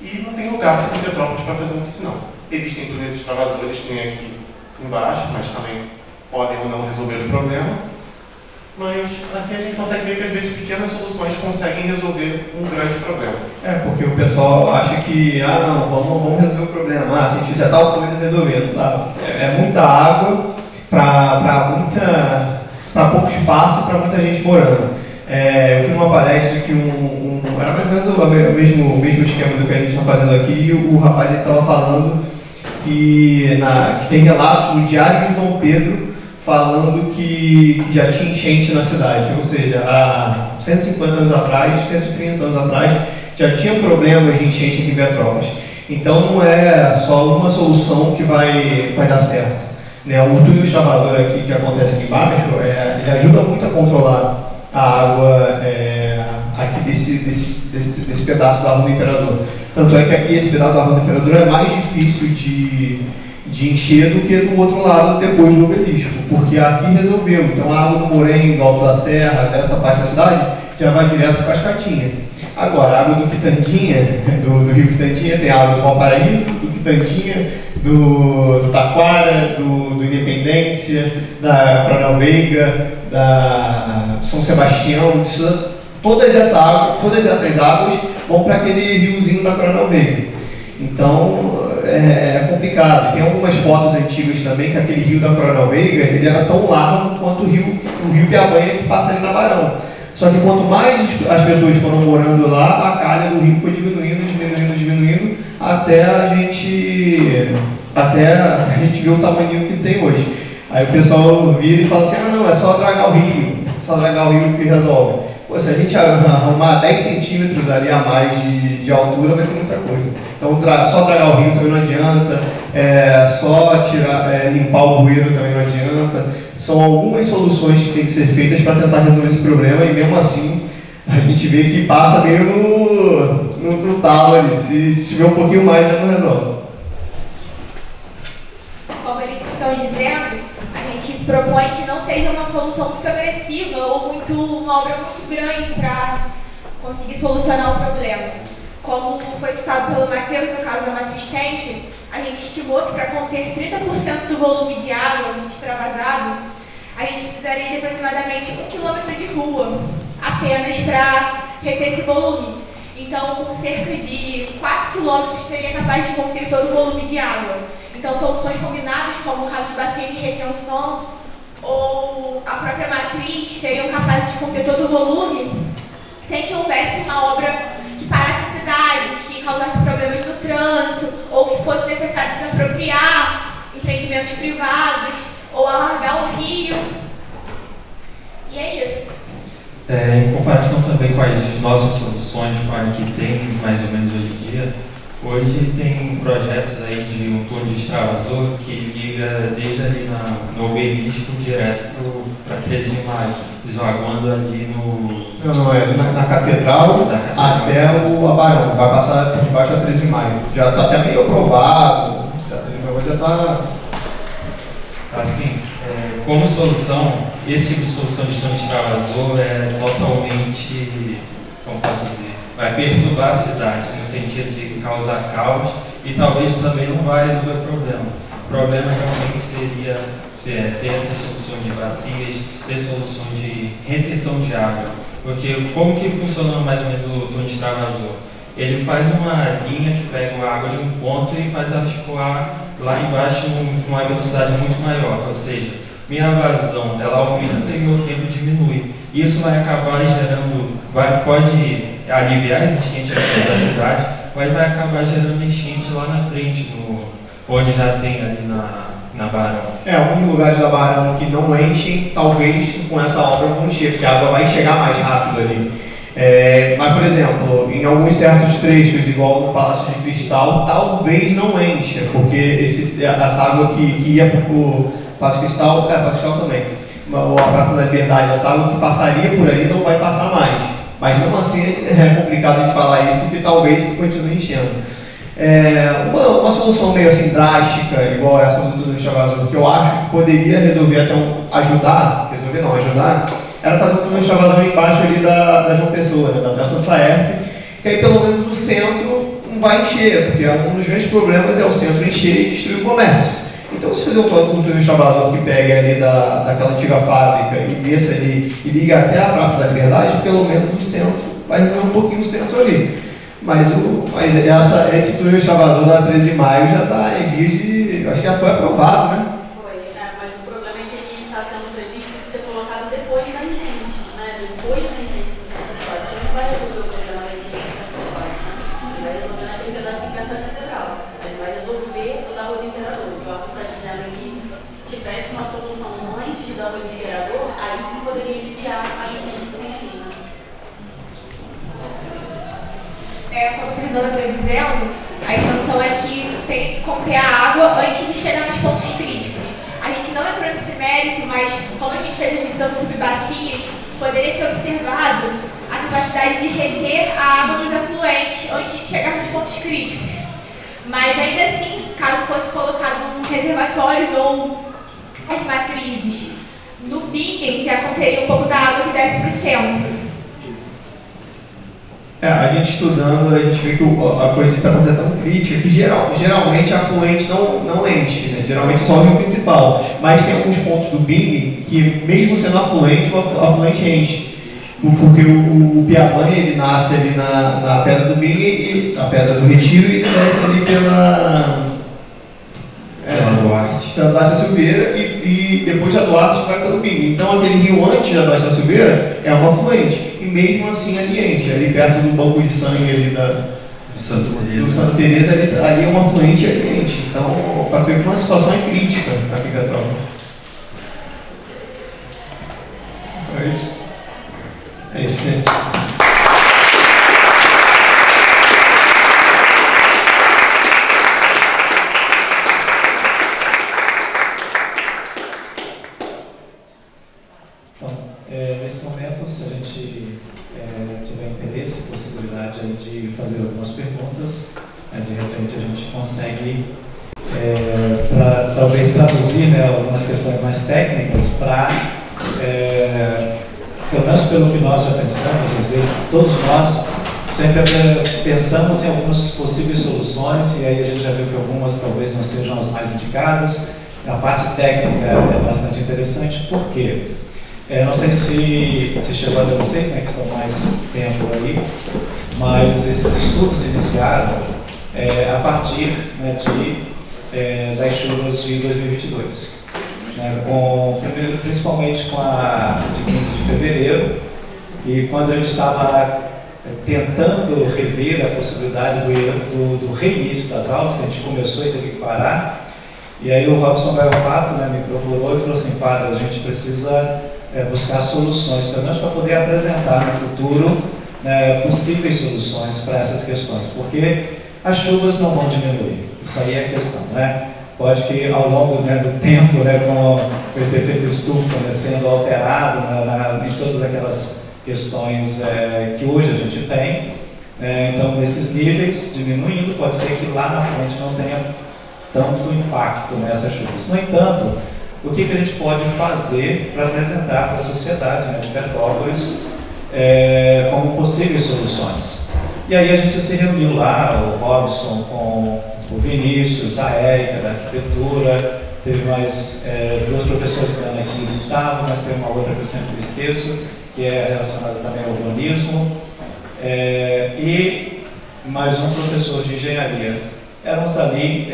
e não tem lugar aqui em Petrópolis para fazer um piscinão. Existem túneis extravasores que nem aqui embaixo, mas também podem ou não resolver o problema. Mas assim a gente consegue ver que às vezes pequenas soluções conseguem resolver um grande problema. Porque o pessoal acha que, não, vamos resolver o problema. Se fizer tal coisa, resolver. Não dá. É muita água para pouco espaço, para muita gente morando. Eu fui numa palestra que era mais ou menos o mesmo esquema do que a gente está fazendo aqui, e o rapaz estava falando que tem relatos no Diário de Dom Pedro falando que já tinha enchente na cidade, ou seja, há 150 anos atrás, 130 anos atrás, já tinha problemas de enchente aqui em Petrópolis. Então não é só uma solução que vai dar certo. O túnel extravasor aqui, que acontece aqui embaixo, ele ajuda muito a controlar a água aqui desse pedaço da Rua do Imperador. Tanto é que aqui esse pedaço da Rua do Imperador é mais difícil de encher do que do outro lado depois do obelisco, porque aqui resolveu. Então a água do Morém, do Alto da Serra, dessa parte da cidade, já vai direto para Cascatinha. Agora, a água do Quitandinha, do Rio Quitandinha, tem a água do Valparaíso, do Quitandinha, do Taquara, do Independência, da Coronel Veiga, da São Sebastião, todas essas águas vão para aquele riozinho da Coronel Veiga. Então, é complicado. Tem algumas fotos antigas também que aquele rio da Coronel Veiga, ele era tão largo quanto o rio Piabanha que passa ali na Barão. Só que quanto mais as pessoas foram morando lá, a calha do rio foi diminuindo, até a gente ver o tamanho que tem hoje. Aí o pessoal vira e fala assim, não, é só dragar o rio que resolve. Pô, se a gente arrumar 10 centímetros ali a mais de altura, vai ser muita coisa. Então, só dragar o rio também não adianta, só limpar o bueiro também não adianta. São algumas soluções que têm que ser feitas para tentar resolver esse problema, e mesmo assim, a gente vê que passa meio no talo ali. Se tiver um pouquinho mais, já não resolve. Como eles estão dizendo, a gente propõe que não seja uma solução muito agressiva ou uma obra muito grande para conseguir solucionar o problema. Como foi citado pelo Matheus no caso da Matriz Tank, a gente estimou que para conter 30% do volume de água extravasado, a gente precisaria de aproximadamente 1 km de rua apenas para reter esse volume. Então, com cerca de 4 km seria capaz de conter todo o volume de água. Então, soluções combinadas, como o caso de bacias de retenção ou a própria matriz, seriam capazes de conter todo o volume sem que houvesse uma obra que parasse a cidade, que causasse problemas no trânsito, ou que fosse necessário desapropriar empreendimentos privados, ou alargar o rio. E é isso. Em comparação também com as nossas soluções, com a que tem mais ou menos hoje em dia, hoje tem projetos aí de um túnel de extravasor que liga desde ali no obelisco direto para 13 de Maio, desvaguando ali na Catedral até o Abarão, vai passar por debaixo da 13 de Maio. Já está até meio aprovado, já está... Assim, como solução, esse tipo de solução de túnel de extravasor é totalmente, como posso dizer, vai perturbar a cidade, no sentido de causar caos, e talvez também não vai resolver o problema. O problema realmente seria ter essa solução de bacias, ter solução de retenção de água. Porque como que funciona mais ou menos o túnel de extravasor? Ele faz uma linha que pega a água de um ponto e faz ela escoar lá embaixo com uma velocidade muito maior, ou seja, minha vazão ela aumenta e meu tempo diminui. Isso vai acabar gerando, pode aliviar as enchentes da cidade, mas vai acabar gerando enchente lá na frente, onde já tem ali na Barão. Alguns lugares da Barão que não enchem, talvez com essa obra vão encher, porque a água vai chegar mais rápido ali. Mas, por exemplo, em alguns certos trechos, igual no Palácio de Cristal, talvez não encha, porque essa água que ia para o Palácio de Cristal, Palácio de Cristal também, a Praça da Liberdade, essa água que passaria por ali não vai passar mais. Mas mesmo assim é complicado a gente falar isso, porque talvez continue enchendo. Uma solução meio assim drástica, igual essa do túnel de Chavazol, que eu acho que poderia resolver até ajudar, era fazer um túnel de Chavazol embaixo ali da João Pessoa, né, da Estação de Saerp, que aí pelo menos o centro não vai encher, porque um dos grandes problemas é o centro encher e destruir o comércio. Então, se fizer um túnel de Chavazol que pegue ali daquela antiga fábrica e desça ali e liga até a Praça da Liberdade, pelo menos o centro vai resolver um pouquinho o centro ali. Mas esse túnel de Chavazol da 13 de maio já está em vias de... acho que já foi aprovado, né? Foi, mas o problema é que ele está sendo previsto de ser colocado depois da enchente, né? Depois da enchente do centro histórico. Ele não vai resolver o problema da enchente do centro histórico, né? Ele vai resolver naquele pedacinho perto da catedral. Ele vai resolver o da Rua do Imperador. O João está dizendo que se tivesse uma solução antes da Rua do Imperador, aí sim poderia aliviar a enchente que tem ali, né? Como a Fernanda está dizendo, a intenção é que tem que conter a água antes de chegar nos pontos críticos. A gente não entrou nesse mérito, mas como a gente fez a divisão de subbacias, poderia ser observado a capacidade de reter a água dos afluentes antes de chegar nos pontos críticos. Mas ainda assim, caso fosse colocado reservatórios ou as matrizes no Bingen, já conteria um pouco da água que desce para o centro. A gente estudando, a gente vê que a coisa está tão crítica que geralmente a afluente não enche, né? Geralmente só o rio principal. Mas tem alguns pontos do Bingen que, mesmo sendo afluente, o afluente enche. Porque o Piabanha ele nasce ali na Pedra do Bingen, a Pedra do Retiro, e ele desce ali pela Duarte da Silveira e depois da Duarte vai pelo Bingen. Então aquele rio antes da Duarte da Silveira é um afluente. E mesmo assim ali enche, ali perto do banco de sangue ali do Santa Teresa, ali é um afluente e ali enche. Então, para ver que uma situação é crítica aqui em Petrópolis. É isso, gente. Nesse momento, se a gente tiver interesse, possibilidade aí de fazer algumas perguntas, de repente a gente consegue talvez traduzir, né, algumas questões mais técnicas para, pelo menos pelo que nós já pensamos, às vezes todos nós sempre pensamos em algumas possíveis soluções e aí a gente já viu que algumas talvez não sejam as mais indicadas. A parte técnica é bastante interessante, por quê? Não sei se chegou a ver vocês, né, que estão mais tempo aí, mas esses estudos iniciaram a partir, né, das chuvas de 2022, né, principalmente com a de 15 de fevereiro, e quando a gente estava tentando rever a possibilidade do reinício das aulas, que a gente começou e teve que parar, e aí o Robson Gaiofato, né, me procurou e falou assim: padre, a gente precisa buscar soluções, pelo menos para poder apresentar no futuro, né, possíveis soluções para essas questões, porque as chuvas não vão diminuir, isso aí é a questão, né? Pode que ao longo, né, do tempo, né, com esse efeito estufa, né, sendo alterado, né, em todas aquelas questões que hoje a gente tem, então nesses níveis diminuindo, pode ser que lá na frente não tenha tanto impacto nessas chuvas. No entanto, o que a gente pode fazer para apresentar para a sociedade, né, de Petrópolis como possíveis soluções? E aí a gente se reuniu lá, o Robson com o Vinícius, a Érica da arquitetura, teve mais duas professoras que aqui estavam, mas tem uma outra que eu sempre esqueço, que é relacionada também ao urbanismo, e mais um professor de engenharia. Éramos ali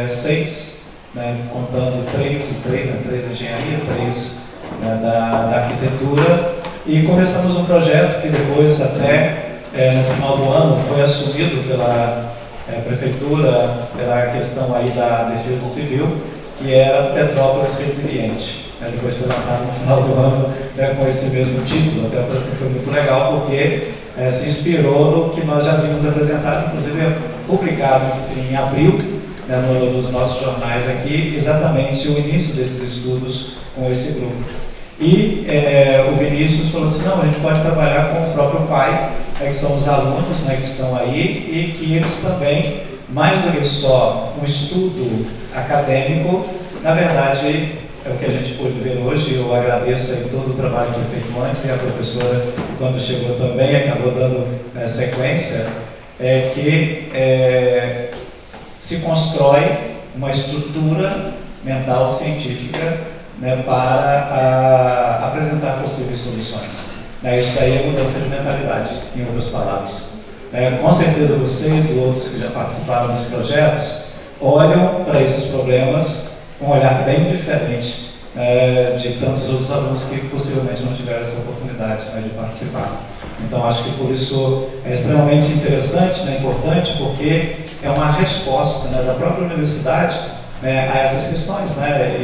6, né, contando 3 da engenharia, 3, né, da arquitetura, e começamos um projeto que depois até no final do ano foi assumido pela prefeitura, pela questão aí da defesa civil, que era Petrópolis Resiliente. Depois foi lançado no final do ano, né, com esse mesmo título, até assim, foi muito legal porque se inspirou no que nós já vimos apresentado, inclusive publicado em abril, né, nos nossos jornais aqui, exatamente o início desses estudos com esse grupo. E o Vinícius falou assim: não, a gente pode trabalhar com o próprio pai, que são os alunos, né, que estão aí, e que eles também mais do que só um estudo acadêmico, na verdade, é o que a gente pôde ver hoje. Eu agradeço aí todo o trabalho que foi feito antes, e a professora, quando chegou também, acabou dando sequência, que se constrói uma estrutura mental científica, né, para apresentar possíveis soluções. Isso daí é mudança de mentalidade, em outras palavras. Com certeza vocês e outros que já participaram dos projetos olham para esses problemas com um olhar bem diferente de tantos outros alunos que possivelmente não tiveram essa oportunidade, né, de participar. Então acho que por isso é extremamente interessante, né, importante, porque é uma resposta, né, da própria universidade, né, a essas questões, né,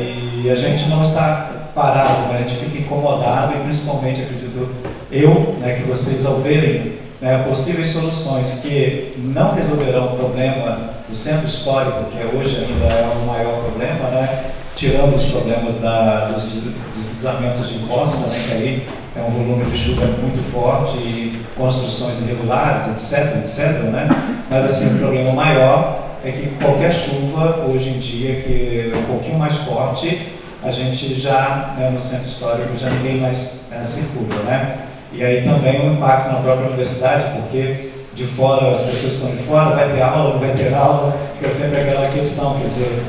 e a gente não está parado, né, a gente fica incomodado, e principalmente, acredito eu, né, que vocês, ao verem, né, possíveis soluções que não resolverão o problema do centro histórico, que hoje ainda é o maior problema, né, tirando os problemas dos deslizamentos de costa, né, que aí é um volume de chuva muito forte e construções irregulares, etc, né, mas assim, o problema maior é que qualquer chuva, hoje em dia, que é um pouquinho mais forte, a gente já, né, no centro histórico, já ninguém mais circula, né? E aí também um impacto na própria universidade, porque de fora, as pessoas estão de fora, vai ter aula, não vai ter aula, fica sempre aquela questão, quer dizer,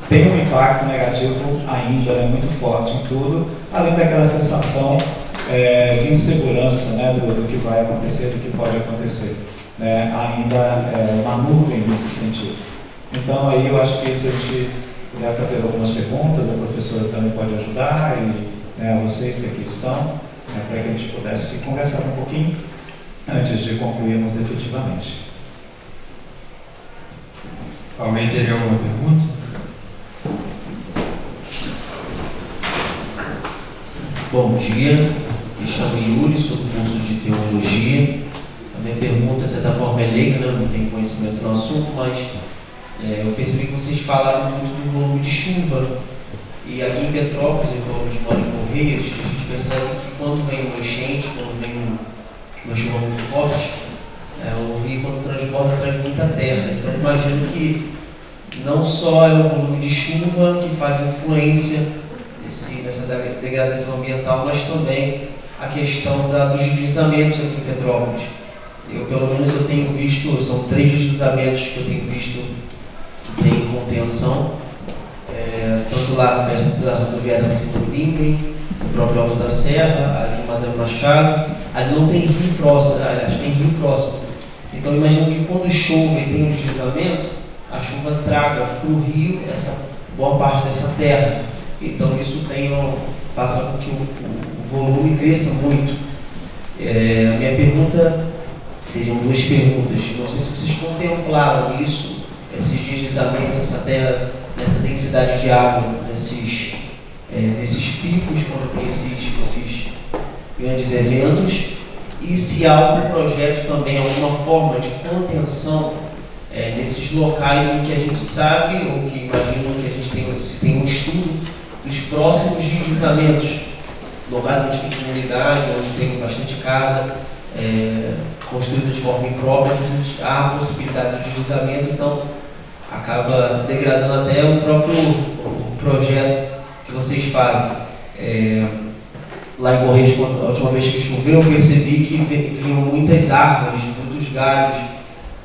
tem um impacto negativo ainda, né, muito forte em tudo, além daquela sensação de insegurança, né, do que vai acontecer, do que pode acontecer. Ainda uma nuvem nesse sentido. Então aí eu acho que se a gente puder fazer algumas perguntas, a professora também pode ajudar, e, né, vocês que aqui estão, né, para que a gente pudesse conversar um pouquinho antes de concluirmos efetivamente. Alguém teria alguma pergunta? Bom dia, me chamo Yuri, sou do curso de Teologia. A minha pergunta, de certa forma, é leiga, né? Não tenho conhecimento no assunto, mas eu percebi que vocês falaram muito do volume de chuva. E aqui em Petrópolis, então, eu moro em Correios, a gente percebe que quando vem uma enchente, quando vem uma chuva muito forte, o rio, quando transborda, traz muita terra. Então, imagino que não só é o volume de chuva que faz influência nessa degradação ambiental, mas também a questão dos deslizamentos aqui em Petrópolis. Eu, pelo menos, eu tenho visto, são 3 deslizamentos que eu tenho visto que tem contenção, tanto lá perto da rodoviária mais cima do Linden, no próprio Alto da Serra, ali em Madame Machado. Ali não tem rio próximo, aliás, tem rio próximo. Então, imagino que quando chove e tem um deslizamento, a chuva traga para o rio essa boa parte dessa terra. Então, isso faça com que o volume cresça muito. A minha pergunta seriam 2 perguntas. Não sei se vocês contemplaram isso, esses deslizamentos, essa terra, nessa densidade de água, nesses picos, quando tem esses grandes eventos, e se há algum projeto também, alguma forma de contenção nesses locais em que a gente sabe, ou que imagino que a gente tem um estudo dos próximos deslizamentos, locais onde tem comunidade, onde tem bastante casa construída de forma imprópria, há a possibilidade de deslizamento, então acaba degradando até o próprio projeto que vocês fazem. Lá em Correios, a última vez que choveu, eu percebi que vinham muitas árvores, muitos galhos.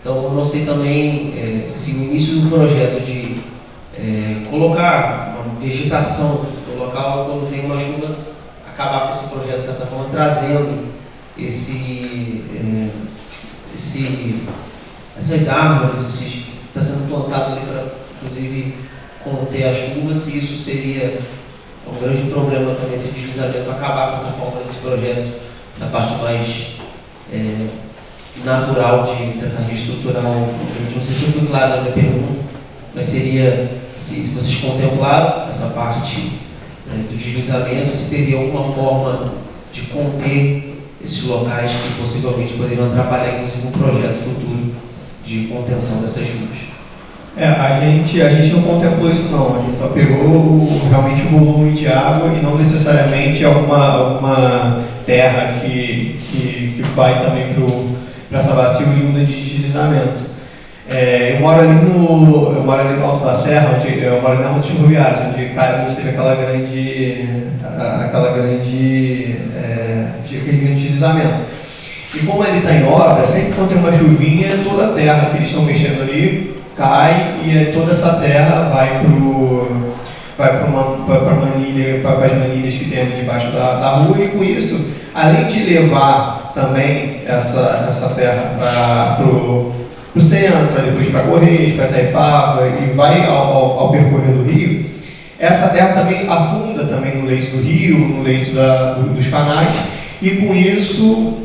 Então, eu não sei também se o início do projeto de colocar uma vegetação no local, quando vem uma chuva, acabar com esse projeto, de certa forma, trazendo essas árvores, que está sendo plantado ali para, inclusive, conter a chuva, se isso seria um grande problema também, esse deslizamento, acabar com essa forma desse projeto, essa parte mais natural de tentar reestruturar. Não sei se eu fui claro na minha pergunta, mas seria, se vocês contemplaram essa parte do deslizamento, se teria alguma forma de conter esses locais que possivelmente poderiam atrapalhar, inclusive, um projeto futuro de contenção dessas chuvas. A gente não contemplou isso não, a gente só pegou realmente o volume de água e não necessariamente alguma terra que vai também para essa bacia oriunda de deslizamento. Eu moro ali no Alto da Serra, eu moro na Rua dos Ferroviários, onde teve aquele grande deslizamento. E como ele está em obra, sempre quando tem uma chuvinha, toda a terra que eles estão mexendo ali cai e toda essa terra vai para as manilhas que tem ali debaixo da rua, e com isso, além de levar também essa terra para o centro, depois para Correios, para Itaipava, e vai ao percorrer do rio, essa terra também afunda também no leito do rio, no leito dos canais, e com isso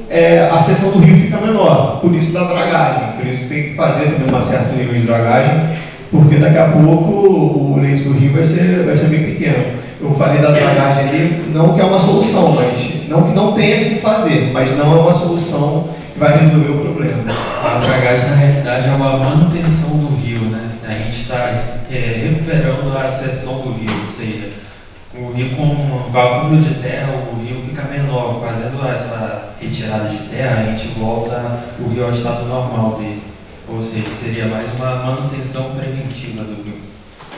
a seção do rio fica menor, por isso da dragagem, por isso tem que fazer também um certo nível de dragagem, porque daqui a pouco o leito do rio vai ser bem pequeno. Eu falei da dragagem ali, não que é uma solução, mas não que não tenha que fazer, mas não é uma solução que vai resolver o problema. A dragagem, na realidade, é uma manutenção do rio, né? A gente está recuperando a seção do rio, ou seja, o rio com o acúmulo de terra, o rio fica menor. Fazendo essa retirada de terra, a gente volta o rio ao estado normal dele. Ou seja, seria mais uma manutenção preventiva do rio.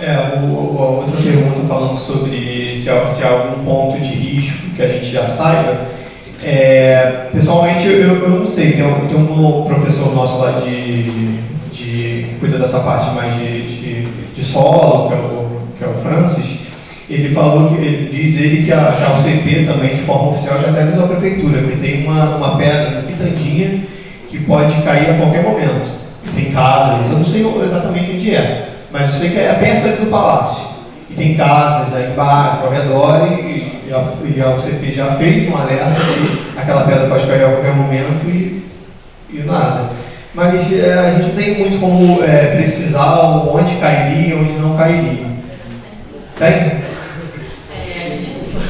A outra pergunta falando sobre se há algum ponto de risco que a gente já saiba. Pessoalmente, eu não sei. Tem um professor nosso lá que cuida dessa parte mais de solo, que é o Francis. Ele falou diz que a UCP também, de forma oficial, já até avisou a prefeitura que tem uma pedra no Quitandinha que pode cair a qualquer momento. Tem casa, eu não sei exatamente onde é, mas eu sei que é perto ali do palácio. E tem casas aí embaixo, ao redor, e a UCP já fez um alerta que aquela pedra pode cair a qualquer momento e nada. Mas a gente não tem muito como precisar onde cairia e onde não cairia. Tem?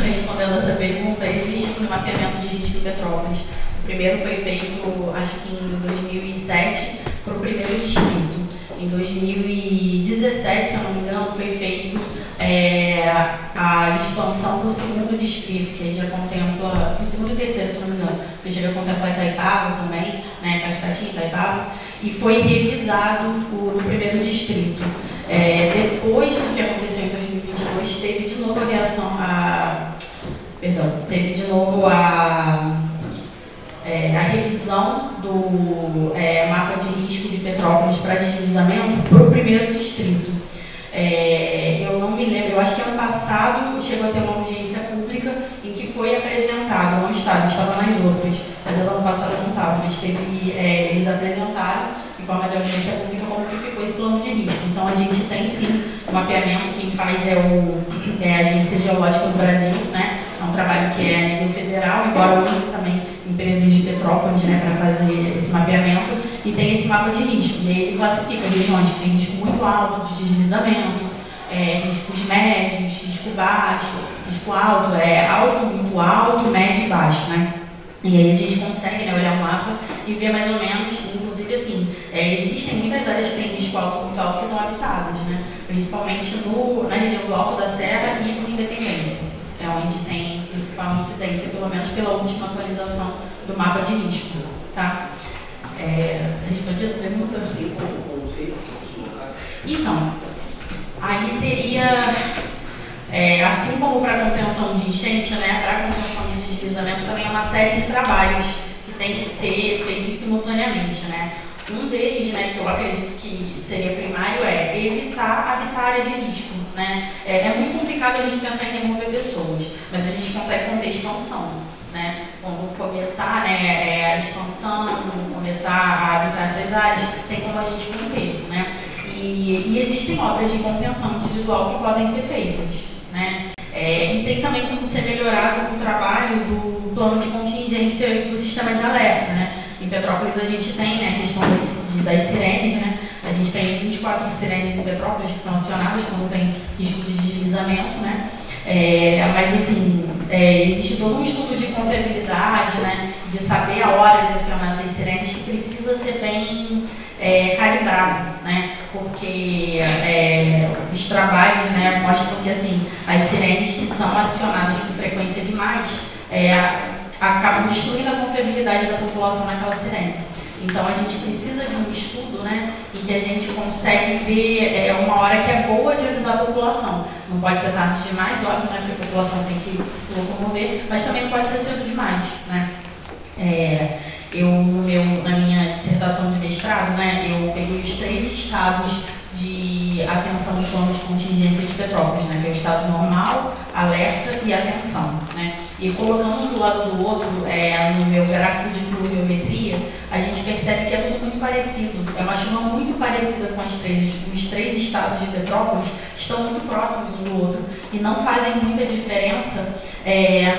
Respondendo essa pergunta, existe esse mapeamento de risco em Petrópolis. O primeiro foi feito, acho que em 2007, para o primeiro distrito. Em 2017, se eu não me engano, foi feito a expansão para o segundo distrito, que aí já contempla, o segundo e terceiro, se eu não me engano, que chega a contemplar Itaipava também, né, Cascatinha, Itaipava, e foi revisado no primeiro distrito. Depois do que aconteceu em 2022, teve de novo a reação teve de novo a revisão do mapa de risco de Petrópolis para deslizamento para o primeiro distrito. Eu não me lembro, eu acho que ano passado chegou a ter uma audiência pública em que foi apresentado, não estava nas outras, mas ano passado não estava, mas eles apresentaram em forma de audiência pública como que ficou esse plano de risco. Então a gente tem sim o mapeamento, quem faz é a Agência Geológica do Brasil, né? É um trabalho que é a nível federal, embora use também empresas de Petrópolis, né, para fazer esse mapeamento, e tem esse mapa de risco. E aí ele classifica regiões que tem risco muito alto de deslizamento, riscos médios, risco baixo, risco alto, alto, muito alto, médio e baixo, né? E aí a gente consegue, né, olhar o mapa e ver mais ou menos, inclusive assim, existem muitas áreas que têm risco alto, muito alto, que estão habitadas, né? Principalmente na região do Alto da Serra e no Independência. É onde tem principal incidência, pelo menos pela última atualização do mapa de risco, tá? Respondi a pergunta? Então, aí seria, assim como para contenção de enchente, né, para contenção de deslizamento também é uma série de trabalhos que tem que ser feitos simultaneamente, né? Um deles, né, que eu acredito que seria primário, é evitar habitar área de risco, né? É muito complicado a gente pensar em remover pessoas, mas a gente consegue conter expansão, né? Quando começar, né, a expansão, começar a habitar essas áreas, tem como a gente conter, né? E existem obras de contenção individual que podem ser feitas, né? E tem também como ser melhorado o trabalho do plano de contingência do sistema de alerta, né? Em Petrópolis a gente tem, né, a questão das sirenes, né? A gente tem 24 sirenes em Petrópolis que são acionadas quando tem risco de deslizamento, né? Mas assim, existe todo um estudo de confiabilidade, né? De saber a hora de acionar essas sirenes, que precisa ser bem calibrado, né? Porque os trabalhos, né, mostram que assim, as sirenes que são acionadas com frequência demais acabam destruindo a confiabilidade da população naquela sirene. Então a gente precisa de um estudo, né, em que a gente consegue ver uma hora que é boa de avisar a população. Não pode ser tarde demais, óbvio, né, porque a população tem que se locomover, mas também não pode ser cedo demais, né. Na minha dissertação de mestrado, né, eu peguei os 3 estados de atenção no plano de contingência de Petrópolis, né, que é o estado normal, alerta e atenção, né. E colocando um do lado do outro, no meu gráfico de pluviometria, a gente percebe que é tudo muito parecido. É uma chuva muito parecida com as 3. Os 3 estados de Petrópolis estão muito próximos um do outro e não fazem muita diferença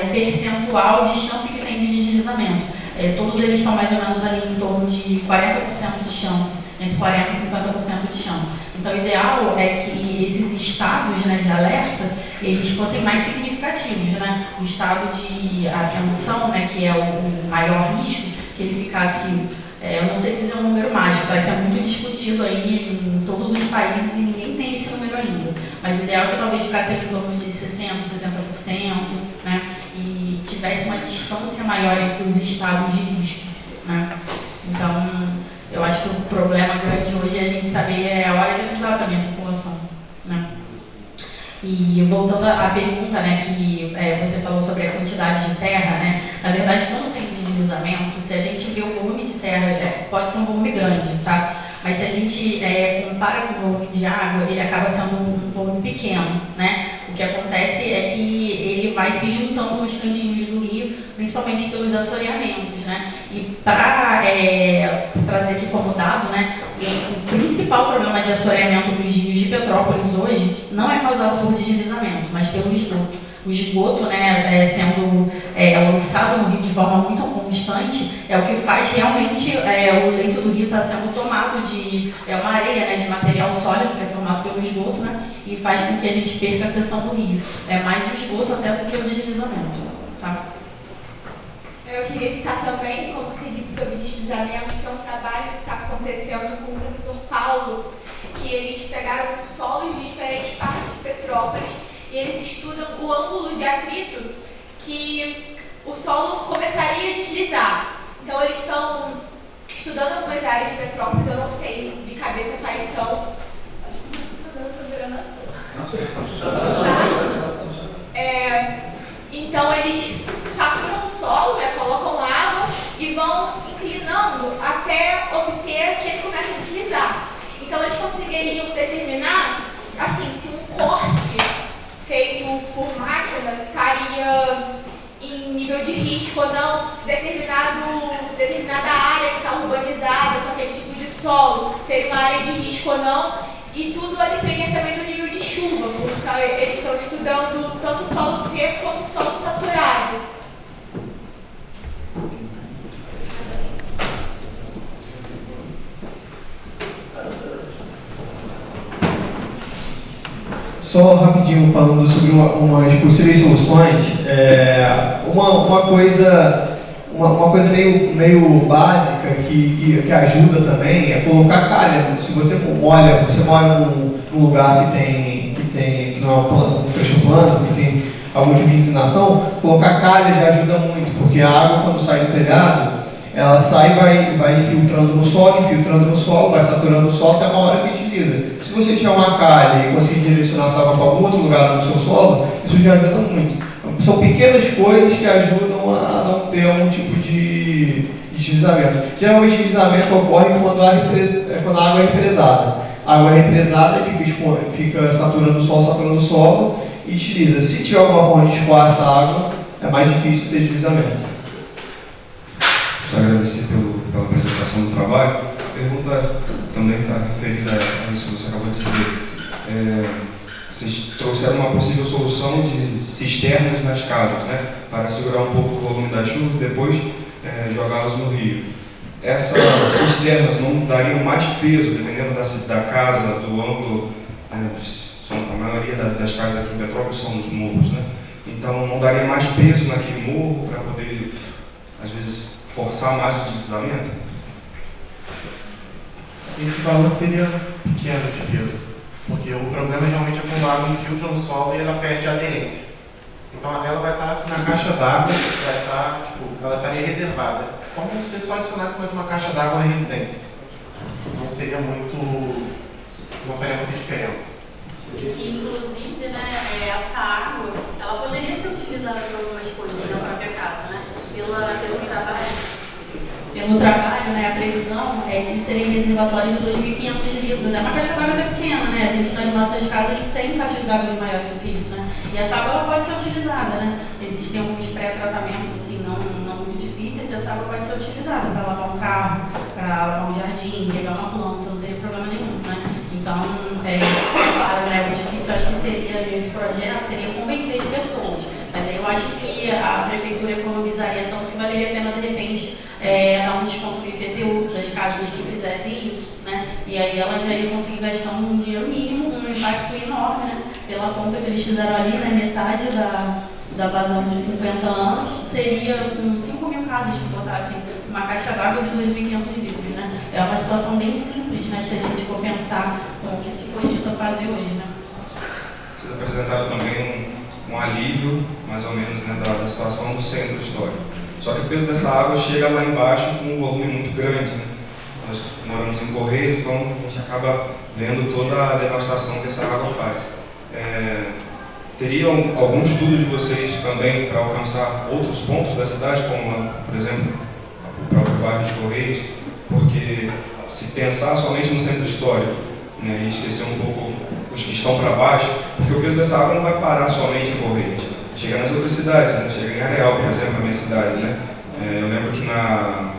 no percentual de chance que tem de deslizamento. Todos eles estão mais ou menos ali em torno de 40% de chance, entre 40% e 50% de chance. Então, o ideal é que esses estados, né, de alerta, eles fossem mais significativos, né? O estado de atenção, né, que é o maior risco, que ele ficasse, eu não sei dizer um número mágico, vai ser muito discutido aí em todos os países e ninguém tem esse número ainda. Mas o ideal é que talvez ficasse ali em torno de 60%, 70%, né? E tivesse uma distância maior entre os estados de risco, né? Então, eu acho que o problema grande hoje é a gente saber a hora de avisar também a população, né? E voltando à pergunta, né, que você falou sobre a quantidade de terra, né? Na verdade, quando tem deslizamento, se a gente vê o volume de terra, pode ser um volume grande, tá? Mas se a gente compara com o volume de água, ele acaba sendo um volume pequeno, né? O que acontece é que ele vai se juntando nos cantinhos do rio, principalmente pelos assoreamentos, né? E para trazer aqui como dado, né, o principal problema de assoreamento dos rios de Petrópolis hoje não é causado por deslizamento, mas pelo esgoto. O esgoto, né, sendo lançado no rio de forma muito constante, é o que faz realmente o leito do rio estar sendo tomado de uma areia, né, de material sólido, que é formado pelo esgoto, né, e faz com que a gente perca a seção do rio. É mais o esgoto até do que o deslizamento. Tá? Eu queria citar também, como você disse sobre deslizamento, que é um trabalho que está acontecendo com o professor Paulo, que eles pegaram solos de diferentes partes de Petrópolis e eles estudam o ângulo de atrito que o solo começaria a deslizar. Então eles estão estudando algumas áreas de Petrópolis, eu não sei de cabeça quais são. Então eles saturam o solo, né, colocam água e vão inclinando até obter que ele comece a deslizar. Então eles conseguiriam determinar, assim, se um corte feito por máquina estaria em nível de risco ou não, se determinada área que está urbanizada com aquele tipo de solo seria uma área de risco ou não, e tudo a depender também do nível de chuva, porque eles estão estudando tanto o solo seco quanto o solo saturado. Só rapidinho falando sobre umas possíveis soluções, uma coisa meio básica que ajuda também é colocar calha. Se você mora num lugar que não é um trecho plano, que tem algum tipo de inclinação, colocar calha já ajuda muito, porque a água, quando sai do telhado, ela sai e vai infiltrando no solo, vai saturando o solo até uma hora que utiliza. Se você tiver uma calha e conseguir direcionar essa água para algum outro lugar no seu solo, isso já ajuda muito. São pequenas coisas que ajudam a não ter algum tipo de deslizamento. Geralmente o deslizamento ocorre quando a água é represada. A água é represada e fica saturando o solo e utiliza. Se tiver alguma forma de escoar essa água, é mais difícil ter deslizamento. Agradecer pela apresentação do trabalho. A pergunta também está referida a isso que você acabou de dizer. Vocês trouxeram uma possível solução de cisternas nas casas, né, para segurar um pouco o volume das chuvas e depois jogá-las no rio. Essas cisternas não dariam mais peso, dependendo da casa, do ângulo, a maioria das casas aqui em Petrópolis são nos morros, né? Então não daria mais peso naquele morro para poder, às vezes, forçar mais o deslizamento? Esse valor seria pequeno de peso, porque o problema realmente é quando a água infiltra no solo e ela perde a aderência. Então ela vai estar na caixa d'água, ela estaria reservada. como se só adicionasse mais uma caixa d'água na residência. Não seria muito... não faria muita diferença. Que, inclusive, né, essa água, ela poderia ser utilizada para algumas coisas na própria casa, né? Pelo trabalho, né, a previsão é de serem reservatórios de 2.500 litros. É uma caixa d'água até pequena, né? A gente nas nossas casas tem caixas d'água maiores do que isso, né? E essa água ela pode ser utilizada, né? Existem alguns pré-tratamentos, assim, não muito difíceis, e essa água pode ser utilizada para lavar um carro, para lavar um jardim, regar uma planta, não teria problema nenhum, né? Então, claro, né, o difícil acho que seria nesse projeto, seria convencer as pessoas. Mas aí eu acho que a prefeitura economizaria tanto que valeria a pena, de repente, dar um desconto no IPTU das casas que fizessem isso, né? E aí ela já ia conseguir gastar um dinheiro mínimo, um impacto enorme, né? Pela conta que eles fizeram ali, né? Metade da vazão de 50 anos seria 5.000 casas que botassem uma caixa d'água de 2.500 litros, né? É uma situação bem simples, né? Se a gente for pensar com o que se cogita fazer hoje, né? Vocês apresentaram também um alívio, mais ou menos, né, da situação do centro histórico. Só que o peso dessa água chega lá embaixo com um volume muito grande, né? Nós moramos em Correios, então a gente acaba vendo toda a devastação que essa água faz. Teria algum estudo de vocês também para alcançar outros pontos da cidade, como, por exemplo, o próprio bairro de Correios? Porque se pensar somente no centro histórico, né, e esquecer um pouco os que estão para baixo, porque o peso dessa água não vai parar somente em Correios, chega nas outras cidades, né? Chega em Areal, por exemplo, a minha cidade, né? Eu lembro que na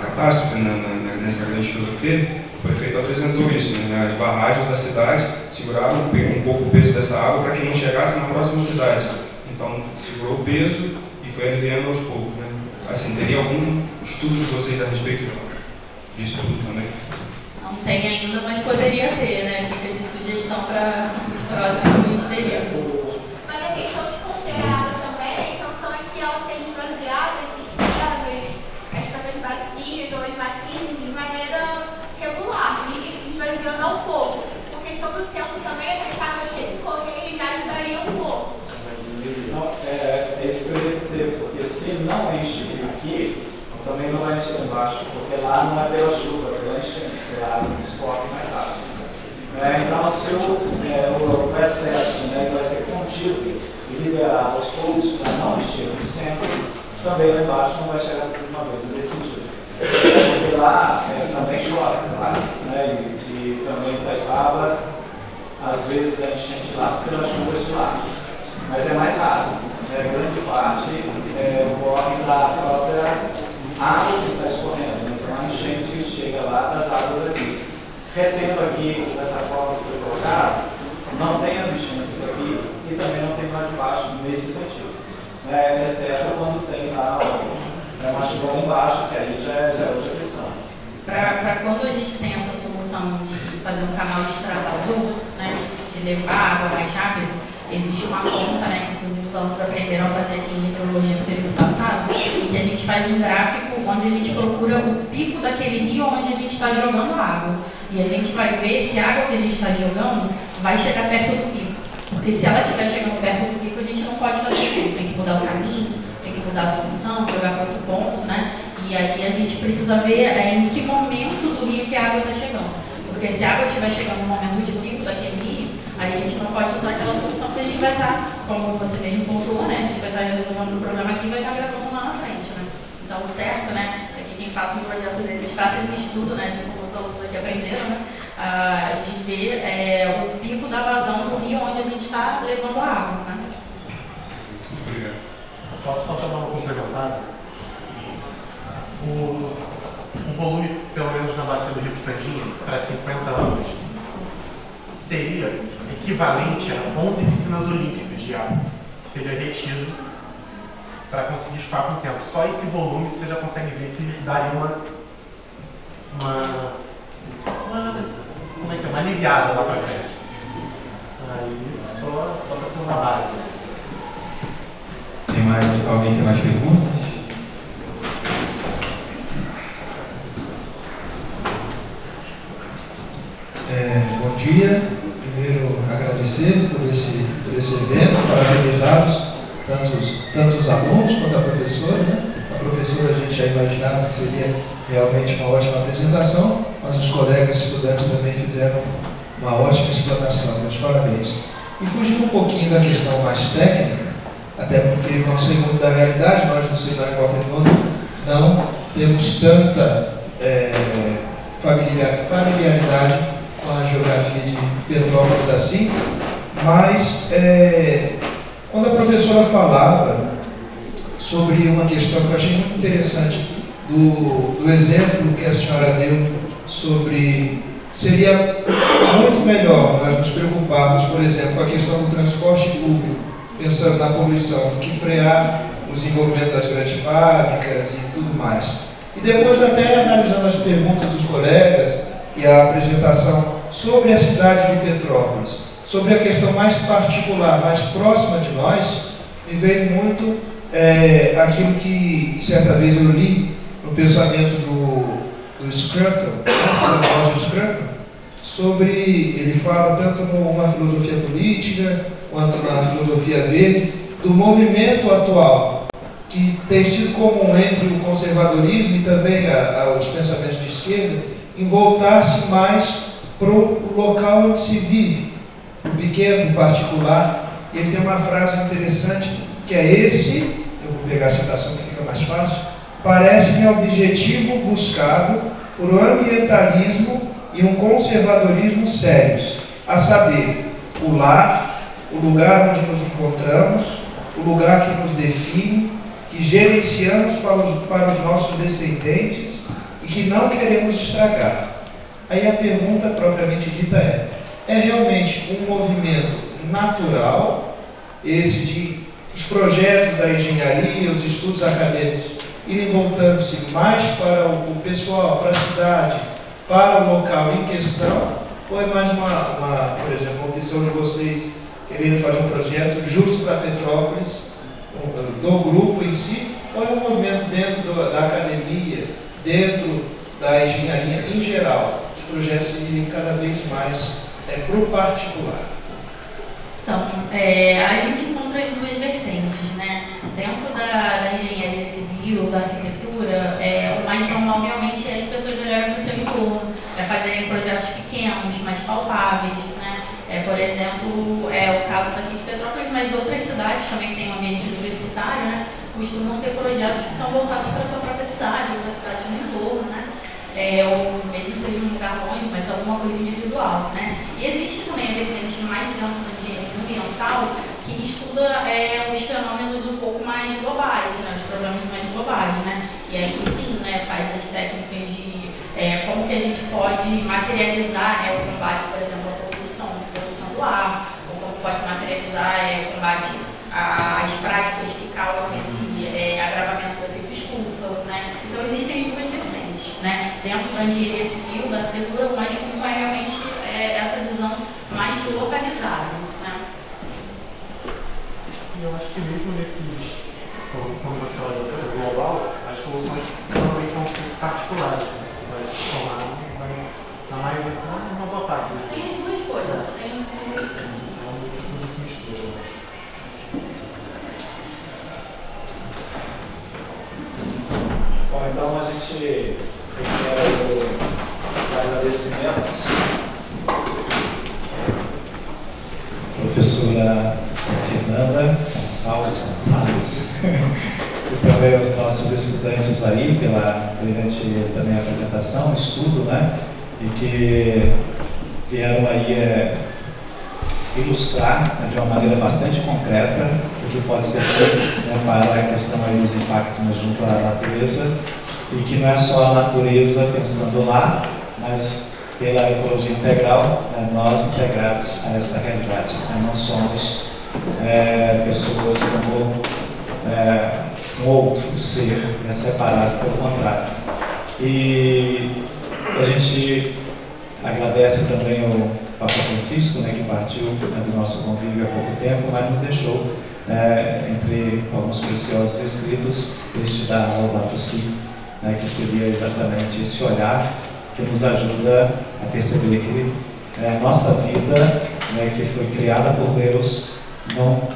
catástrofe, nessa grande chuva que teve, o prefeito apresentou isso, né? As barragens da cidade seguravam um pouco o peso dessa água para que não chegasse na próxima cidade. Então, segurou o peso e foi aliviando aos poucos, né? Assim, teria algum estudo de vocês a respeito disso tudo também? Não tem ainda, mas poderia ter, né? Fica de sugestão para os próximos períodos. Mas a questão de conter a água também, a intenção é que ela seja esvaziada, esses terras, as próprias bacias ou as matrizes, de maneira regular, e esvaziando ao pouco. Por questão do tempo também, a água cheia de correio já ajudaria um pouco. Não, é isso que eu ia dizer, porque se não enche aqui, também não vai encher embaixo, porque lá não é pela chuva, é pela enchente, porque a água escorre mais rápido. Então, se o excesso, né, vai ser contido e liberado aos poucos para não encher o centro, também lá embaixo não vai chegar de uma vez, nesse sentido. Porque lá também chove, claro, né, e também Itaipava, às vezes a enchente lá pelas chuvas de lá, mas é mais raro. Grande parte ocorre da própria água que está escorrendo, né? Então a enchente chega lá das águas aqui. Retendo aqui, dessa forma que foi colocado, não tem as enchentes aqui e também não tem lá de baixo nesse sentido. Exceto quando tem lá uma chuva lá embaixo, que aí já é outra questão. Para quando a gente tem essa solução de fazer um canal extravasor, né, de levar água mais rápido, existe uma conta, né, que inclusive os alunos aprenderam a fazer aqui em hidrologia no período passado, que a gente faz um gráfico onde a gente procura o pico daquele rio onde a gente está jogando água. E a gente vai ver se a água que a gente está jogando vai chegar perto do pico. Porque se ela estiver chegando perto do pico, a gente não pode fazer aquilo. Tem que mudar o caminho, tem que mudar a solução, jogar para outro ponto, né? E aí a gente precisa ver em que momento do rio que a água está chegando. Porque se a água estiver chegando no momento de pico daquele rio, aí a gente não pode usar aquela solução que a gente vai estar, como você mesmo pontuou, né? A gente vai estar resolvendo o problema aqui e vai estar gravando lá na frente, né? Então, o certo, né, é que quem faça um projeto desses faça esse estudo, né, assim como os alunos aqui aprenderam, né, de ver o pico da vazão do rio onde a gente está levando a água, né? Obrigado. Só para dar uma complementada, o volume, pelo menos na bacia do Rio Pitandinha, para 50 anos, seria equivalente a 11 piscinas olímpicas de água, que seria retido para conseguir escoar com o tempo. Só esse volume você já consegue ver que daria uma aliviada lá para frente. Aí, só para ter uma base. Alguém tem mais perguntas? Bom dia. Primeiro, agradecer por esse evento, parabenizá-los, tanto os alunos quanto a professora, né? professor, a gente já imaginava que seria realmente uma ótima apresentação, mas os colegas estudantes também fizeram uma ótima explanação, meus parabéns. E fugindo um pouquinho da questão mais técnica, até porque não sei muito da realidade, nós no Seminário Volta Redonda não temos tanta familiaridade com a geografia de Petrópolis assim, mas quando a professora falava sobre uma questão que eu achei muito interessante, do exemplo que a senhora deu sobre seria muito melhor nós nos preocuparmos, por exemplo, com a questão do transporte público, pensando na poluição, do que frear o desenvolvimento das grandes fábricas e tudo mais. E depois, até analisando as perguntas dos colegas e a apresentação sobre a cidade de Petrópolis, sobre a questão mais particular, mais próxima de nós, me veio muito aquilo que certa vez eu li no pensamento do Scruton, sobre, ele fala tanto numa filosofia política quanto na filosofia verde, do movimento atual, que tem sido comum entre o conservadorismo e também os pensamentos de esquerda, em voltar-se mais para o local onde se vive, o pequeno, o particular. E ele tem uma frase interessante, que é esse, eu vou pegar a citação que fica mais fácil, parece que é o objetivo buscado por um ambientalismo e um conservadorismo sérios, a saber, o lar, o lugar onde nos encontramos, o lugar que nos define, que gerenciamos para os nossos descendentes e que não queremos estragar. Aí a pergunta propriamente dita é realmente um movimento natural, esse de os projetos da engenharia, os estudos acadêmicos, irem voltando-se mais para o pessoal, para a cidade, para o local em questão, ou é mais por exemplo, uma opção de vocês quererem fazer um projeto justo para Petrópolis, do grupo em si, ou é um movimento dentro da academia, dentro da engenharia em geral, os projetos irem cada vez mais para o particular? Então, a gente encontra as duas vertentes, né? Dentro da engenharia civil, da arquitetura, o mais normal realmente é as pessoas olharem para o seu entorno, fazerem projetos pequenos, mais palpáveis, né? Por exemplo, o caso daqui de Petrópolis, mas outras cidades também têm um ambiente universitário, né? Costumam ter projetos que são voltados para a sua própria cidade, ou para a cidade no entorno, né? Ou mesmo seja um lugar longe, mas alguma coisa individual, né? E existe também a vertente mais dentro da engenharia ambiental que estuda os fenômenos um pouco mais globais, né? Os problemas mais globais, né? E aí sim, né, faz as técnicas de como que a gente pode materializar o combate, por exemplo, à poluição do ar, ou como pode materializar o combate às práticas que causam esse agravamento do efeito estufa, né? Então existem as duas vertentes, né? Dentro da engenharia civil, da arquitetura, o mais comum é realmente essa visão mais localizada, né? E eu acho que mesmo nesses, quando você olha para o global, as soluções normalmente vão ser particulares, né? Vai se formar na maioria, uma boa parte. Tem as duas coisas. Tudo se mistura. Bom, então a gente requer os agradecimentos. Professora Fernanda Gonçalves e também os nossos estudantes aí pela brilhante também apresentação, estudo, né? E que vieram aí ilustrar, né, de uma maneira bastante concreta o que pode ser feito, né, para a questão aí dos impactos junto à natureza, e que não é só a natureza pensando lá, mas pela ecologia integral, né, nós integrados a essa realidade. Né, não somos pessoas como um outro ser separado, pelo contrário. E a gente agradece também ao Papa Francisco, né, que partiu do nosso convívio há pouco tempo, mas nos deixou, entre alguns preciosos escritos, este da Laudato Si, né, que seria exatamente esse olhar que nos ajuda a perceber que a nossa vida, né, que foi criada por Deus, não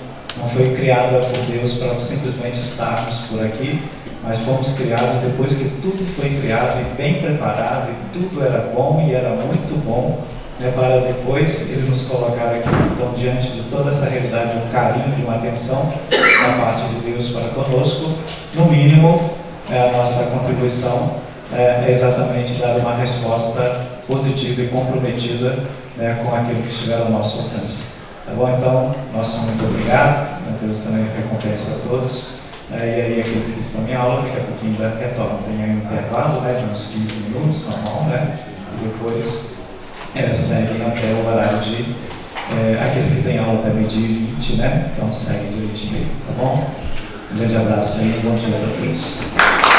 foi criada por Deus para simplesmente estarmos por aqui, mas fomos criados depois que tudo foi criado e bem preparado, e tudo era bom e era muito bom, né, para depois Ele nos colocar aqui. Então, diante de toda essa realidade, um carinho, de uma atenção da parte de Deus para conosco, no mínimo, a nossa contribuição é exatamente dar uma resposta positiva e comprometida, né, com aquilo que estiver ao nosso alcance. Tá bom? Então, nosso muito obrigado. Deus também recompensa a todos. E aí, aqueles que estão em aula, daqui a pouquinho ainda retornam. Tem aí um intervalo, né, de uns 15 minutos, normal, né? E depois seguem até o horário de... aqueles que têm aula até meio-dia e 20, né? Então, seguem direitinho aí, tá bom? Um grande abraço aí, bom dia para todos.